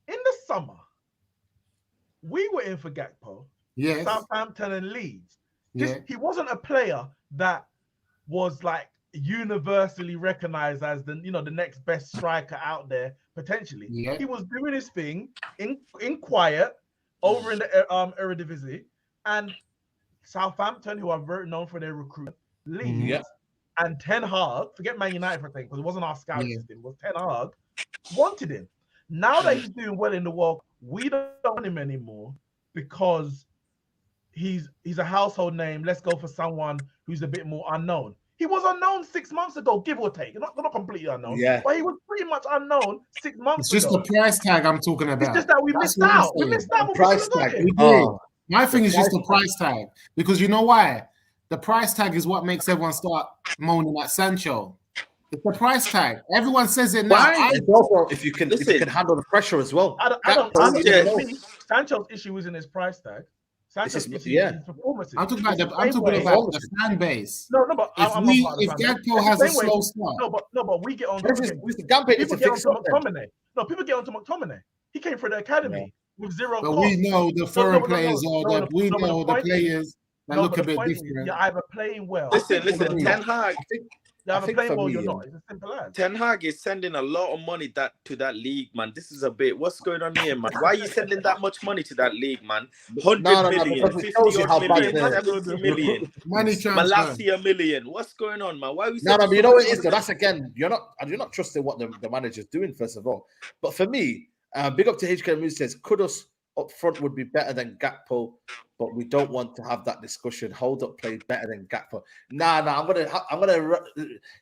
in the summer we were in for Gakpo, yes, Southampton and Leeds. Yeah. He wasn't a player that was like universally recognized as the next best striker out there potentially. Yeah. He was doing his thing in quiet over in the Eredivisie, and Southampton, who are very known for their recruitment, Leeds and Ten Hag, forget Man United for a thing because it wasn't our scout system, it was Ten Hag, wanted him. Now that he's doing well in the world, we don't want him anymore because he's a household name. Let's go for someone who's a bit more unknown. He was unknown 6 months ago, give or take. Not completely unknown, but he was pretty much unknown 6 months ago. It's just the price tag I'm talking about. It's just that we missed out. We missed out. Price tag. My thing is just the price tag because you know why? The price tag is what makes everyone start moaning at Sancho. It's the price tag. Everyone says it now. Also, if you can handle the pressure as well. Sancho's issue isn't his price tag. Sancho's issue is his performances. I'm talking about the fan base. No, but if Gakpo has a slow start. But we get on. People get onto McTominay. He came from the academy with zero. But we know the foreign players are. We know the players that look a bit different. You're either playing well. Listen. Ten Hag. You're either playing well or you're not. It's as simple as. Ten Hag is sending a lot of money to that league, man. This is a bit. What's going on here, man? Why are you sending that much money to that league, man? 100 million, 50 million, 70 million. Money transfer. Malasia million. What's going on, man? Why are we? But you know what it is though. That's again. You're not trusting what the manager's doing first of all. But for me, big up to HK Moose says Kudus up front would be better than Gakpo, but we don't want to have that discussion. Hold up play better than Gakpo. Nah, I'm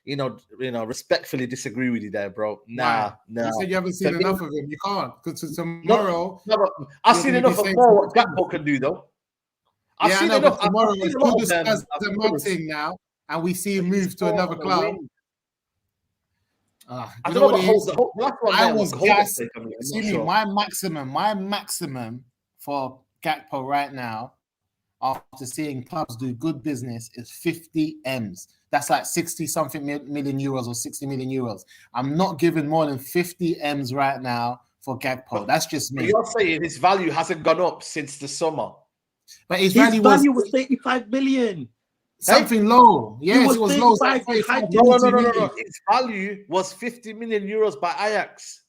gonna respectfully disagree with you there, bro. Nah. You said you haven't seen enough of him. You can't because tomorrow. I've seen enough of more what Gakpo can do though. I've seen enough. Tomorrow is Kudus does the mud thing now, and we see him move to another club. I don't know what it is. I was gassed. See me, my maximum for Gakpo right now, after seeing clubs do good business, is 50 M's. That's like 60 something million euros or 60 million euros. I'm not giving more than 50 M's right now for Gakpo. That's just me. You're saying his value hasn't gone up since the summer. But his value was 35 million. Something low. Yes, it was low. No. His value was 50 million euros by Ajax.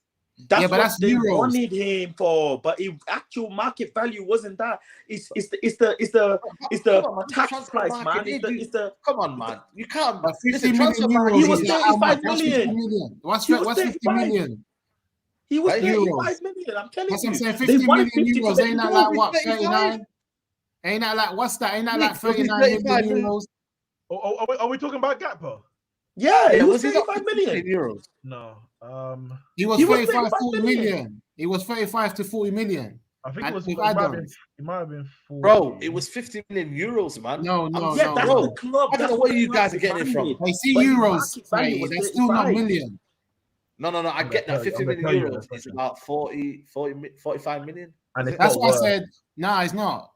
That's what they wanted him for, but actual market value wasn't that. It's the tax price, man. It's the come on, man. You can't. 50 million euros. He was 35 million. What's 50 million? He was 35 million. I'm telling you. That's what I'm saying. 50 million euros. Ain't that like what? 39. Ain't that like what's that? Ain't that like 39 million euros? Are we talking about Gakpo? Yeah, it was 35 million euros. No, he was 35 40 million. He was 35 to 40 million. I think it might have been 40. Bro, it was 50 million euros, man. No. That's the club. I don't know where you guys are getting it from. I see euros. That's still not million. No. I get that. 50 million euros is about 45 million. And that's what I said. Nah, it's not.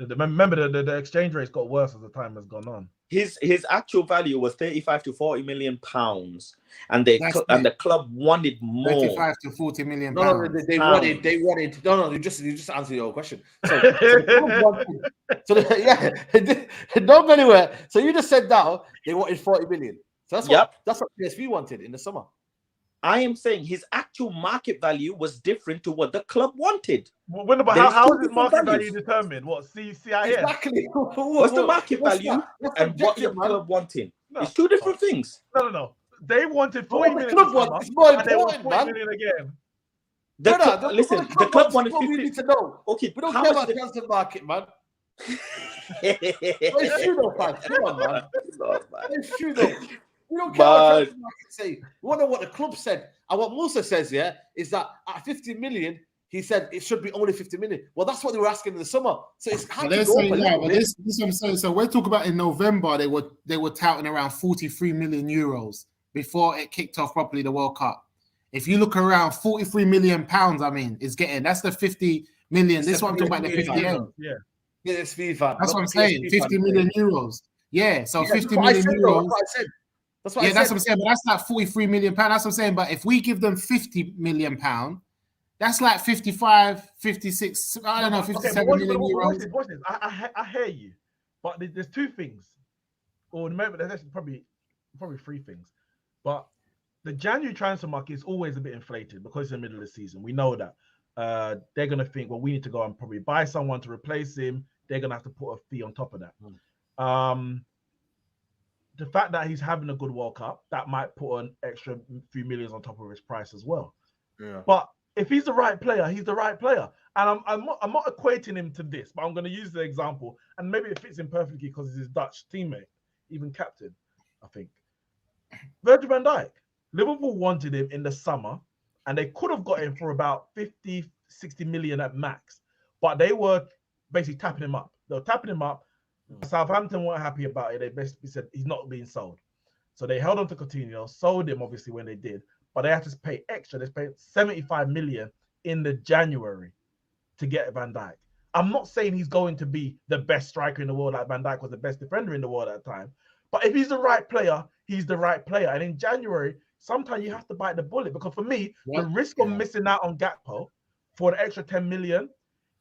Remember, the exchange rate's got worse as the time has gone on. his actual value was 35 to 40 million pounds, and the club wanted more. 35 to 40 million No, pounds. they wanted. No, you just answer your question. So don't go anywhere. So you just said now they wanted 40 million. So that's what PSV wanted in the summer. I am saying his actual market value was different to what the club wanted. How is his market value determined? What, CIS? Exactly. What's the market value and what your club wanting? No. It's two different things. No. They wanted 40 million. It's more important, man. Million again. Listen, the club wanted 50. We need to know. Okay, we don't care about the transfer market, man. It's true though, man. Come on, man. It's true though. We don't care what the market say. We want to know what the club said. And what Musa says, is that at 50 million, he said it should be only 50 million. Well, that's what they were asking in the summer. So it's hard to go but this is what I'm saying. So we're talking about in November, they were touting around 43 million euros before it kicked off properly, the World Cup. If you look around, 43 million pounds, is getting, that's the 50 million. This is what I'm talking about, the 50 million. Yeah. PSV fan. That's what I'm saying, 50 million euros. Yeah, so 50 million euros. That's what I said. That's what I'm saying, but that's like 43 million pounds. That's what I'm saying. But if we give them 50 million pounds, that's like 55, 56, I don't know, 57 million euros. Watch this. I hear you. But there's two things. Or maybe there's actually probably three things. But the January transfer market is always a bit inflated because it's the middle of the season. We know that. They're going to think, well, we need to go and probably buy someone to replace him. They're going to have to put a fee on top of that. The fact that he's having a good World Cup, that might put an extra few millions on top of his price as well. Yeah. But if he's the right player, he's the right player. And I'm not equating him to this, but I'm going to use the example. And maybe it fits him perfectly because he's his Dutch teammate, even captain, I think. Virgil van Dijk. Liverpool wanted him in the summer, and they could have got him for about 50, 60 million at max. But they were basically tapping him up. They were tapping him up. Southampton weren't happy about it. They basically said he's not being sold. So they held on to Coutinho, sold him obviously when they did, but they had to pay extra. They paid 75 million in the January to get Van Dijk. I'm not saying he's going to be the best striker in the world, like Van Dijk was the best defender in the world at the time. But if he's the right player, he's the right player. And in January, sometimes you have to bite the bullet, because for me, the risk of missing out on Gakpo for an extra 10 million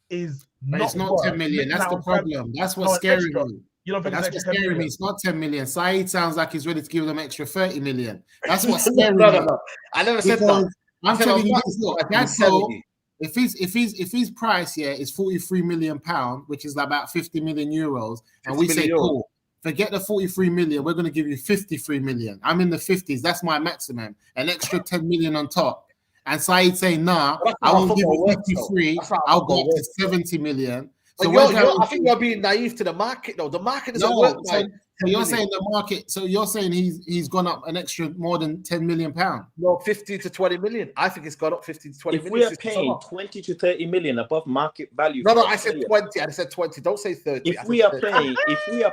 is it's not 10 million. That's the problem. That's what's scaring me. You don't think that's what's scaring me. It's not 10 million. Saeed sounds like he's ready to give them extra 30 million. That's what's scaring me. No. I never said that. I'm telling you this. Look, Gakpo, if his price is 43 million pounds, which is about 50 million euros, and we say, cool, forget the 43 million, we're going to give you 53 million. I'm in the 50s. That's my maximum. An extra 10 million on top. And Saeed saying, nah, I won't give you 53. I'll go up to 70 million. So I think you're being naive to the market, though. The market doesn't work. So you're saying the market. So you're saying he's gone up an extra more than 10 million pounds. No, 50 to 20 million. I think it's gone up 50 to 20 million. If we are paying 20 to 30 million above market value. No, I said 20. I said 20. Don't say 30. If we are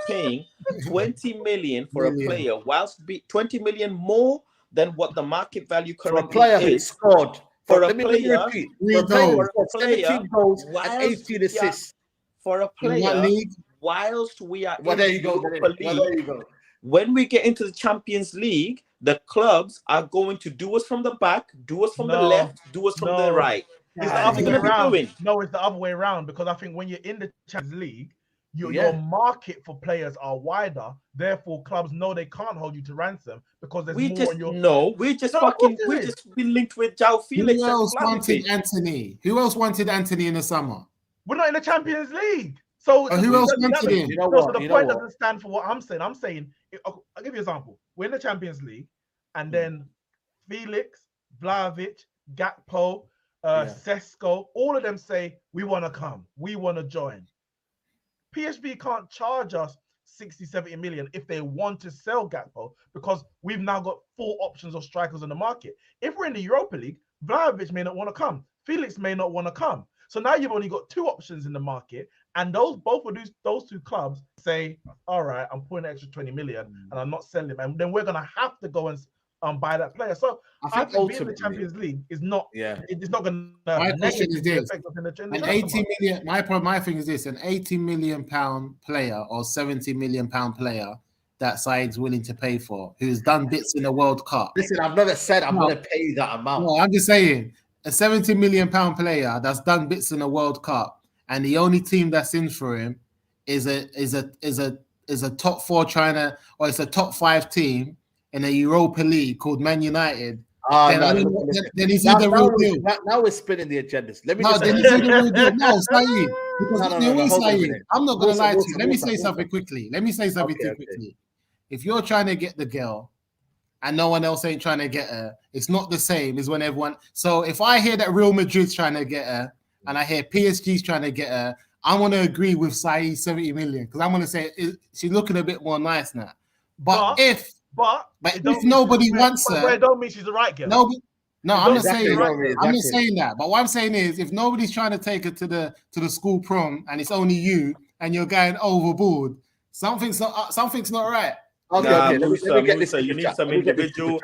paying 20 million for a player, whilst 20 million more than what the market value currently for a player is, scored. For a player, 17 goals and 18 assists. For a player, whilst we are there you go. When we get into the Champions League, the clubs are going to do us from the back, do us from the left, do us from the right. It's the other way around. No, it's the other way around, because I think when you're in the Champions League, your market for players are wider. Therefore, clubs know they can't hold you to ransom because there's more in your. We're just been linked with João Felix. Who else wanted Anthony? Who else wanted Anthony in the summer? We're not in the Champions League. So who else wanted him? So the point doesn't stand for what I'm saying. I'm saying, I'll give you an example. We're in the Champions League, and then Felix, Vlahovic, Gakpo, Sesko, all of them say, we want to come. We want to join. PSV can't charge us 60, 70 million if they want to sell Gakpo, because we've now got 4 options of strikers on the market. If we're in the Europa League, Vlahovic may not want to come. Felix may not want to come. So now you've only got 2 options in the market, and those 2 clubs say, all right, I'm putting an extra 20 million and I'm not selling him. And then we're going to have to go and buy that player. So I think being in the Champions League is not, it's not going to. My question is this: an 80 million. My thing is this: an 80 million pound player or 70 million pound player that Said's willing to pay for, who's done bits in the World Cup. Listen, I've never said I'm going to pay that amount. No, I'm just saying a 70 million pound player that's done bits in the World Cup, and the only team that's in for him is a top 4 China, or it's a top 5 team in a Europa League called Man United. Then he's in the real deal. Now we're spinning the agendas. Let me then he's in the real deal. No, Saeed. Because I'm not going to lie to you. Let me say something quickly. Quickly. If you're trying to get the girl and no one else ain't trying to get her, it's not the same as when everyone. So if I hear that Real Madrid's trying to get her and I hear PSG's trying to get her, I want to agree with Saeed 70 million, because I'm going to say she's looking a bit more nice now. But if nobody wants her, it don't mean she's the right girl. No, I'm not saying that. I'm not saying that. But what I'm saying is, if nobody's trying to take her to the school prom and it's only you and you're going overboard, something's not right. Okay. Musa, you need some individual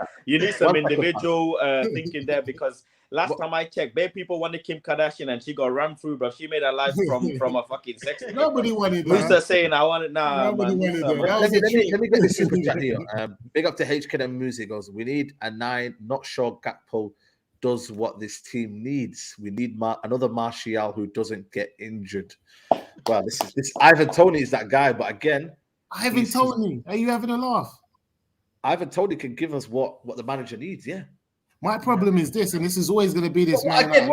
thinking there, because last time I checked, bare people wanted Kim Kardashian and she got run through, bro. She made her life from a fucking sex. Nobody wanted that. Musa saying I want it now. Nobody wanted that. Let me get this super chat here. Big up to HKM Music. Goes, we need a 9. Not sure Gakpo does what this team needs. We need another Martial who doesn't get injured. Well, this Ivan Toney is that guy, but again. Ivan Toney, are you having a laugh? Ivan Toney can give us what the manager needs, yeah. My problem is this, and this is always going to be this, man. Can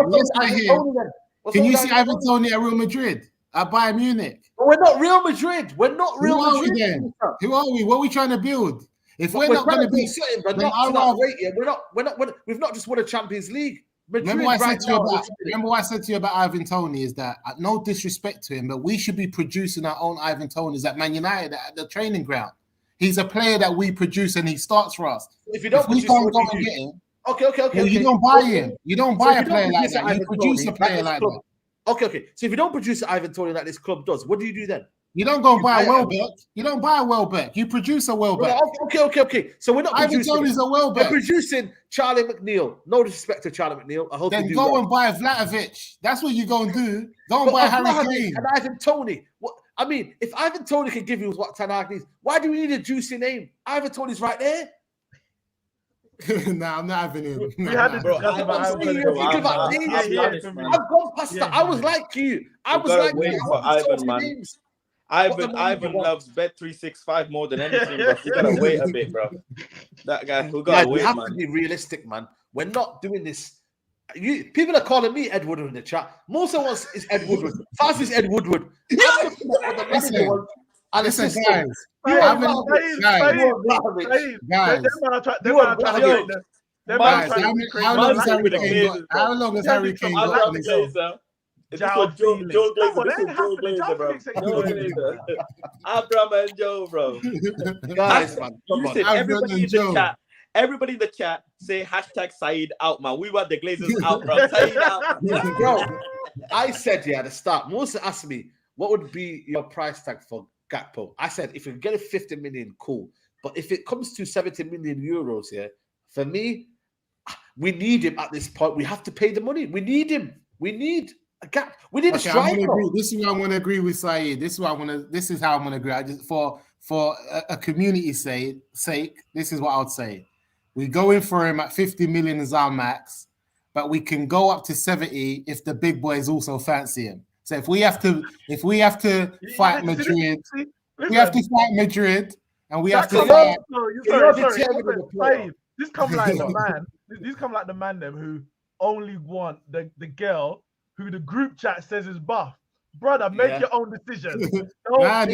you see Ivan Toney at Real Madrid, at Bayern Munich? But we're not Real Madrid. We're not Real Madrid. Who are we? What are we trying to build? If we're not going to be certain, but not to that rate yet. We've not just won a Champions League. Remember what I said to you about Ivan Toney is that, no disrespect to him, but we should be producing our own Ivan Tonys at Man United at the training ground. He's a player that we produce and he starts for us. If we can't go and get him, okay. You don't buy him. You don't buy a player like that. You produce a player like that. Okay. So if you don't produce Ivan Toney like this club does, what do you do then? You don't go and buy a Welbeck. You don't buy a Welbeck. You produce a Welbeck. Okay. So we're not Ivan Toney's a Welbeck. We're producing Charlie McNeil. No disrespect to Charlie McNeil. I hope then you do go and buy Vlahovic. That's what you're going to do. Go and buy Harry Kane. And Ivan Toney. I mean, if Ivan Toney can give you what Ten Hag needs, why do we need a juicy name? Ivan Toney's right there. Nah, I'm not having him. I've gone past that. I was like you. Ivan, man. Ivan loves Bet365 more than anything, bro. You gotta wait a bit, bro. That guy, we gotta wait, man. We have to be realistic, man. We're not doing this. People are calling me Ed Woodward in the chat. Most of us is Ed Woodward. Fast is Ed Woodward. How long has Harry Kane got this? Joe Glazer, bro. Abraham and Joe, bro. Guys, man. Everybody in the chat say hashtag Saeed out, man. We want the Glazers out, bro. Saeed out. Bro, I said at the start, Musa asked me, what would be your price tag for Gakpo? I said, if you get a 50 million, cool. But if it comes to 70 million euros here, for me, we need him at this point. We have to pay the money. We need him. We need a gap. We need a striker. This is why I'm going to agree with Saeed. This is how I'm going to agree. I just for a community's sake, this is what I would say. We go in for him at 50 million as our max, but we can go up to 70 if the big boys also fancy him. So if we have to fight Madrid, and we have to fight. Sorry. This come like the man. These come like the Mandem who only want the girl who the group chat says is buff. Brother, make your own decision. I've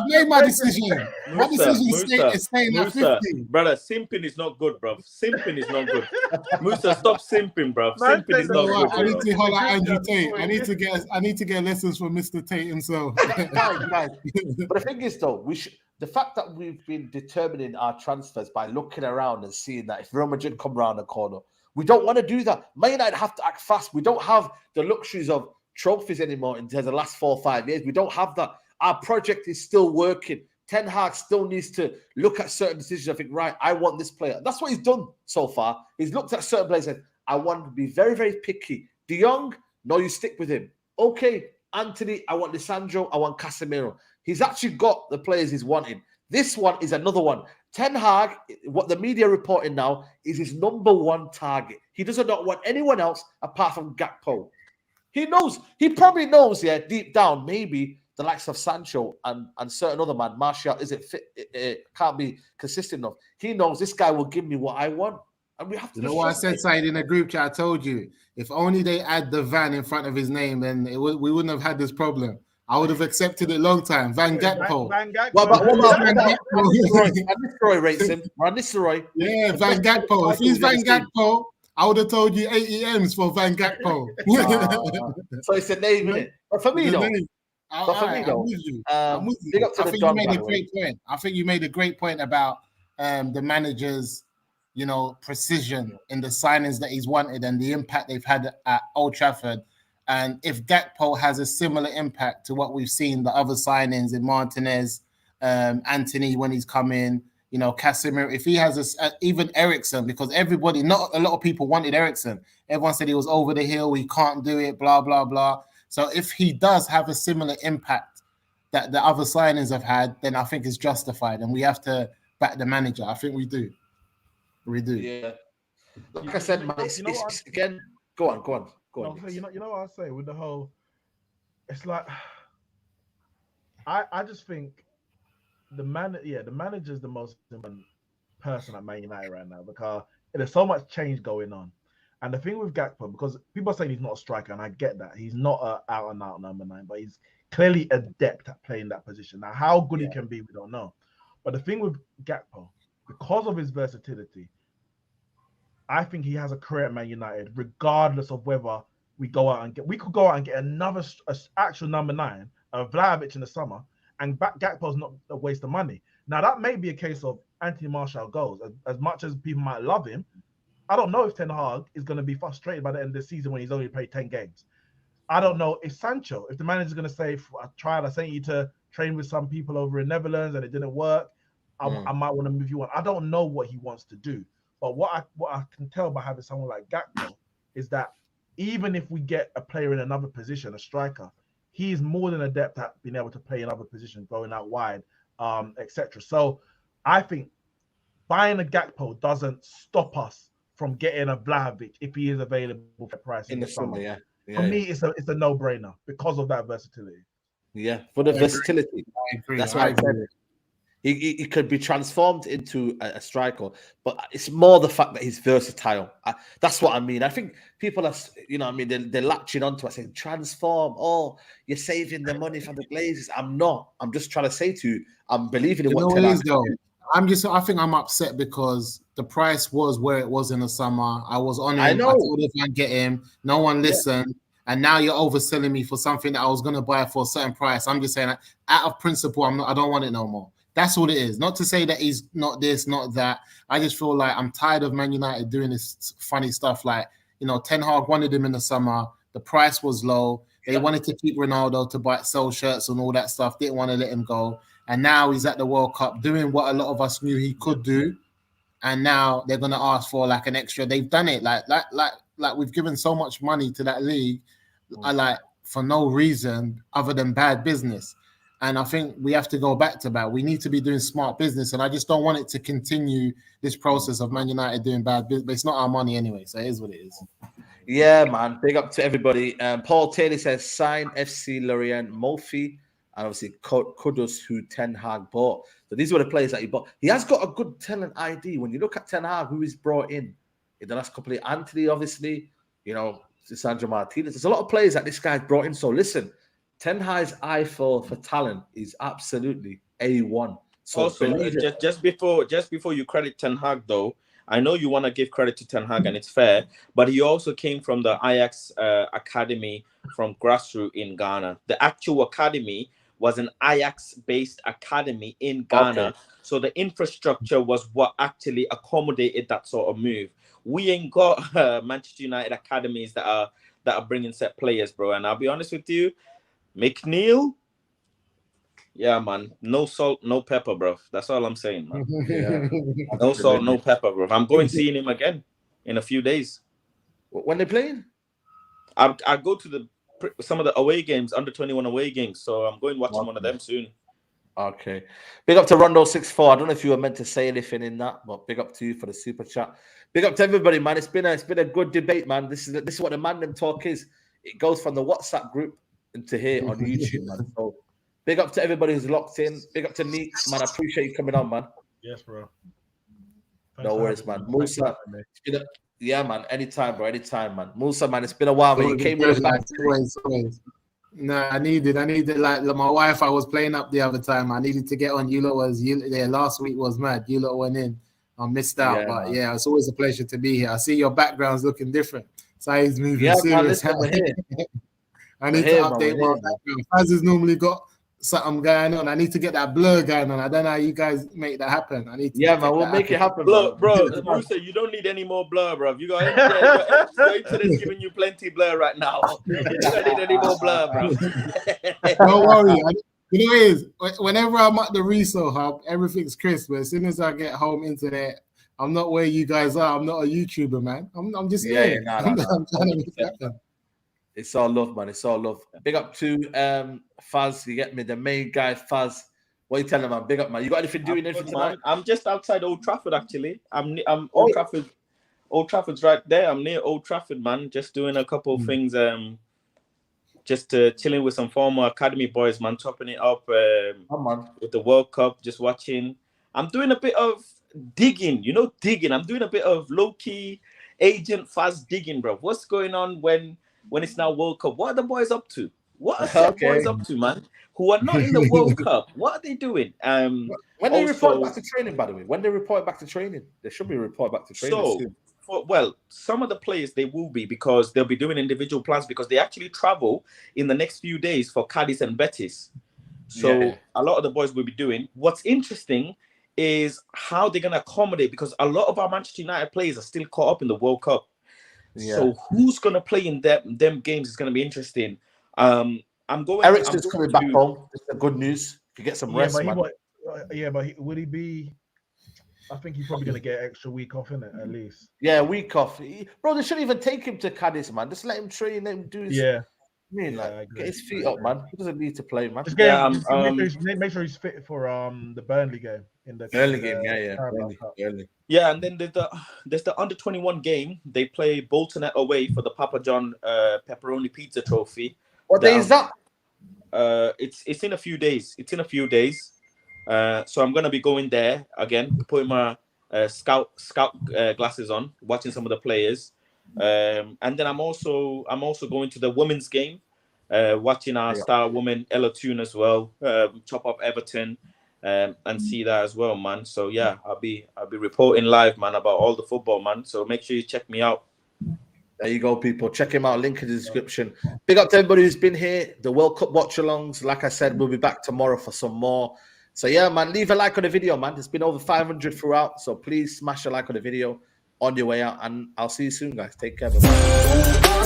made my decision. My decision is staying at 50. Brother, simping is not good, bro. Simping is not good. Musa, stop simping, bro. Simping is not good. I need to hold out Andrew Tate. I need to get lessons from Mr. Tate himself. Guys. But the thing is, though, the fact that we've been determining our transfers by looking around and seeing that if Real Madrid come around the corner, we don't want to do that. Man United have to act fast. We don't have the luxuries of trophies anymore in terms of the last 4 or 5 years. We don't have that. Our project is still working. Ten Hag still needs to look at certain decisions. I think, right, I want this player. That's what he's done so far. He's looked at certain players and said, I want to be very, very picky. De Jong, no, you stick with him. Okay, Anthony, I want Lisandro, I want Casemiro. He's actually got the players he's wanted. This one is another one. Ten Hag, what the media reporting now, is his number one target. He doesn't not want anyone else apart from Gakpo. He knows, he probably knows, yeah, deep down, maybe the likes of Sancho and certain other man, Martial, isn't fit, can't be consistent enough. He knows this guy will give me what I want. And we have to. You know what I said, Said, in a group chat? I told you, if only they add the Van in front of his name, then we wouldn't have had this problem. I would have accepted it long time. Van Gakpo. Van Gakpo. What about Van Nistelrooy rates him? Van Nistelrooy. Yeah, Van Gakpo. If he's Van Gakpo, I would have told you 80 M's for Van Gakpo. So it's a name, isn't it? But for me, though. I'm with you. I think you made a great point. I think you made a great point about the manager's, precision in the signings that he's wanted and the impact they've had at Old Trafford. And if Gakpo has a similar impact to what we've seen, the other signings in Martinez, Anthony when he's come in, Casemiro, if he has even Eriksen, because everybody, not a lot of people wanted Eriksen. Everyone said he was over the hill, he can't do it, blah, blah, blah. So if he does have a similar impact that the other signings have had, then I think it's justified. And we have to back the manager. I think we do. We do. Yeah. Like I said, man, it's again, go on. You know what I say with the whole, it's like, I just think the manager's the most important person at Man United right now because there's so much change going on. And the thing with Gakpo, because people are saying he's not a striker, and I get that. He's not an out-and-out number 9, but he's clearly adept at playing that position. Now, how good he can be, we don't know. But the thing with Gakpo, because of his versatility, I think he has a career at Man United, regardless of whether we could go out and get another actual number 9, Vlahovic in the summer, and Gakpo's not a waste of money. Now, that may be a case of Anthony Martial goes. As much as people might love him, I don't know if Ten Hag is going to be frustrated by the end of the season when he's only played 10 games. I don't know if Sancho, if the manager's going to say, I sent you to train with some people over in Netherlands and it didn't work, I might want to move you on. I don't know what he wants to do. But what I can tell by having someone like Gakpo is that even if we get a player in another position, a striker, he is more than adept at being able to play in other positions, going out wide, etc. So I think buying a Gakpo doesn't stop us from getting a Vlahovic if he is available for price in the summer. For me, it's a no-brainer because of that versatility. Yeah, for the versatility. I agree. That's why I said he could be transformed into a striker, but it's more the fact that he's versatile. That's what I mean. I think people are, they're latching onto it saying transform. Oh, you're saving the money from the Glazers. I'm not. I'm just trying to say to you, I'm believing in what Ten Hag though. I think I'm upset because the price was where it was in the summer. I was on him. I told everyone get him. No one listened. Yeah. And now you're overselling me for something that I was going to buy for a certain price. I'm just saying, out of principle, I don't want it no more. That's what it is. Not to say that he's not this, not that. I just feel like I'm tired of Man United doing this funny stuff. Like, Ten Hag wanted him in the summer. The price was low. They wanted to keep Ronaldo to sell shirts and all that stuff. Didn't want to let him go. And now he's at the World Cup doing what a lot of us knew he could do. And now they're going to ask for like an extra. They've done it. Like we've given so much money to that league, for no reason other than bad business. And I think we have to go back to that. We need to be doing smart business. And I just don't want it to continue this process of Man United doing bad business. But it's not our money anyway. So it is what it is. Yeah, man. Big up to everybody. Paul Taylor says, sign FC Lorient Mofi. And obviously Kudus, who Ten Hag bought. So these were the players that he bought. He has got a good talent ID. When you look at Ten Hag, who he's brought in the last couple of years, Anthony, obviously, Sandro Martinez. There's a lot of players that this guy's brought in. So listen, Ten Hag's eye for talent is absolutely A1. So also, just before you credit Ten Hag, though, I know you want to give credit to Ten Hag, and it's fair, but he also came from the Ajax academy from grassroots in Ghana. The actual academy was an Ajax-based academy in Ghana. Okay. So the infrastructure was what actually accommodated that sort of move. We ain't got Manchester United academies that are bringing set players, bro. And I'll be honest with you, McNeil, yeah, man, no salt, no pepper, bro. That's all I'm saying, man. Yeah. No salt, no pepper, bro. I'm going seeing him again in a few days. When they're playing? I go to some of the away games, under 21 away games. So I'm going watching one of them soon. Okay. Big up to Rondo64. I don't know if you were meant to say anything in that, but big up to you for the super chat. Big up to everybody, man. It's been a good debate, man. This is what the Mandem talk is. It goes from the WhatsApp group into here on YouTube, man. So big up to everybody who's locked in. Big up to Neeks, man. I appreciate you coming on, man. Yes, bro. No worries, man. Musa, yeah, man. Anytime, bro. Anytime, man. Musa, man. It's been a while, man. You came with back. Always. No, I needed like my wife. I was playing up the other time. I needed to get on. Last week was mad. You lot went in. I missed out, Yeah, but man. yeah, it's always a pleasure to be here. I see your background's looking different. Saeed's moving Yeah, serious. man. Listen, we're here. I need to update my background. Faz has normally got something going on. I need to get that blur going on. I don't know how you guys make that happen. I need to. Yeah, man. We'll make it happen, bro. Musa, you don't need any more blur, bro. You got your internet's giving you plenty blur right now. You don't need any more blur, bro. Don't worry. You know what it is? Whenever I'm at the resale hub, everything's crisp. But as soon as I get home internet, I'm not where you guys are. I'm not a YouTuber, man. I'm just here. I'm trying to make it happen. It's all love, man. It's all love. Big up to Faz. You get me, the main guy, Faz. What you telling, man? Big up, man. You got anything doing anything tonight? I'm just outside Old Trafford, actually. I'm Old Trafford. Old Trafford's right there. I'm near Old Trafford, man. Just doing a couple of things. Just chilling with some former academy boys, man. Topping it up with the World Cup. Just watching. I'm doing a bit of digging. You know, digging. I'm doing a bit of low key Agent Faz digging, bro. What's going on when it's now World Cup? What are the boys up to? What are the boys up to, man? Who are not in the World Cup? What are they doing? When they report back to training, by the way, when they report back to training, there should be a report back to training soon. Well, some of the players, they will be, because they'll be doing individual plans, because they actually travel in the next few days for Cadiz and Betis. So a lot of the boys will be doing. What's interesting is how they're going to accommodate, because a lot of our Manchester United players are still caught up in the World Cup. Yeah. So who's going to play in them games is going to be interesting. Ericsson's coming back home. This is good news. You get some rest, man. Would he be? I think he's probably going to get an extra week off, innit, at least. Yeah, a week off. Bro, they shouldn't even take him to Cadiz, man. Just let him train, let him do his... Yeah. Get his feet up, man. He doesn't need to play, man. Make sure he's fit for the Burnley game. In the Burnley game, Burnley. Yeah, and then there's the under-21 game. They play Bolton away for the Papa John Pepperoni Pizza Trophy. What day is that? It's in a few days. So I'm gonna be going there again, putting my scout glasses on, watching some of the players, and then I'm also going to the women's game, watching our star woman Ella Toon as well, chop up Everton, and see that as well, man. So yeah, I'll be reporting live, man, about all the football, man. So make sure you check me out. There you go, people. Check him out. Link in the description. Big up to everybody who's been here. The World Cup watch-alongs. Like I said, we'll be back tomorrow for some more. So yeah, man, leave a like on the video, man. There's been over 500 throughout. So please smash a like on the video on your way out. And I'll see you soon, guys. Take care. Bye-bye.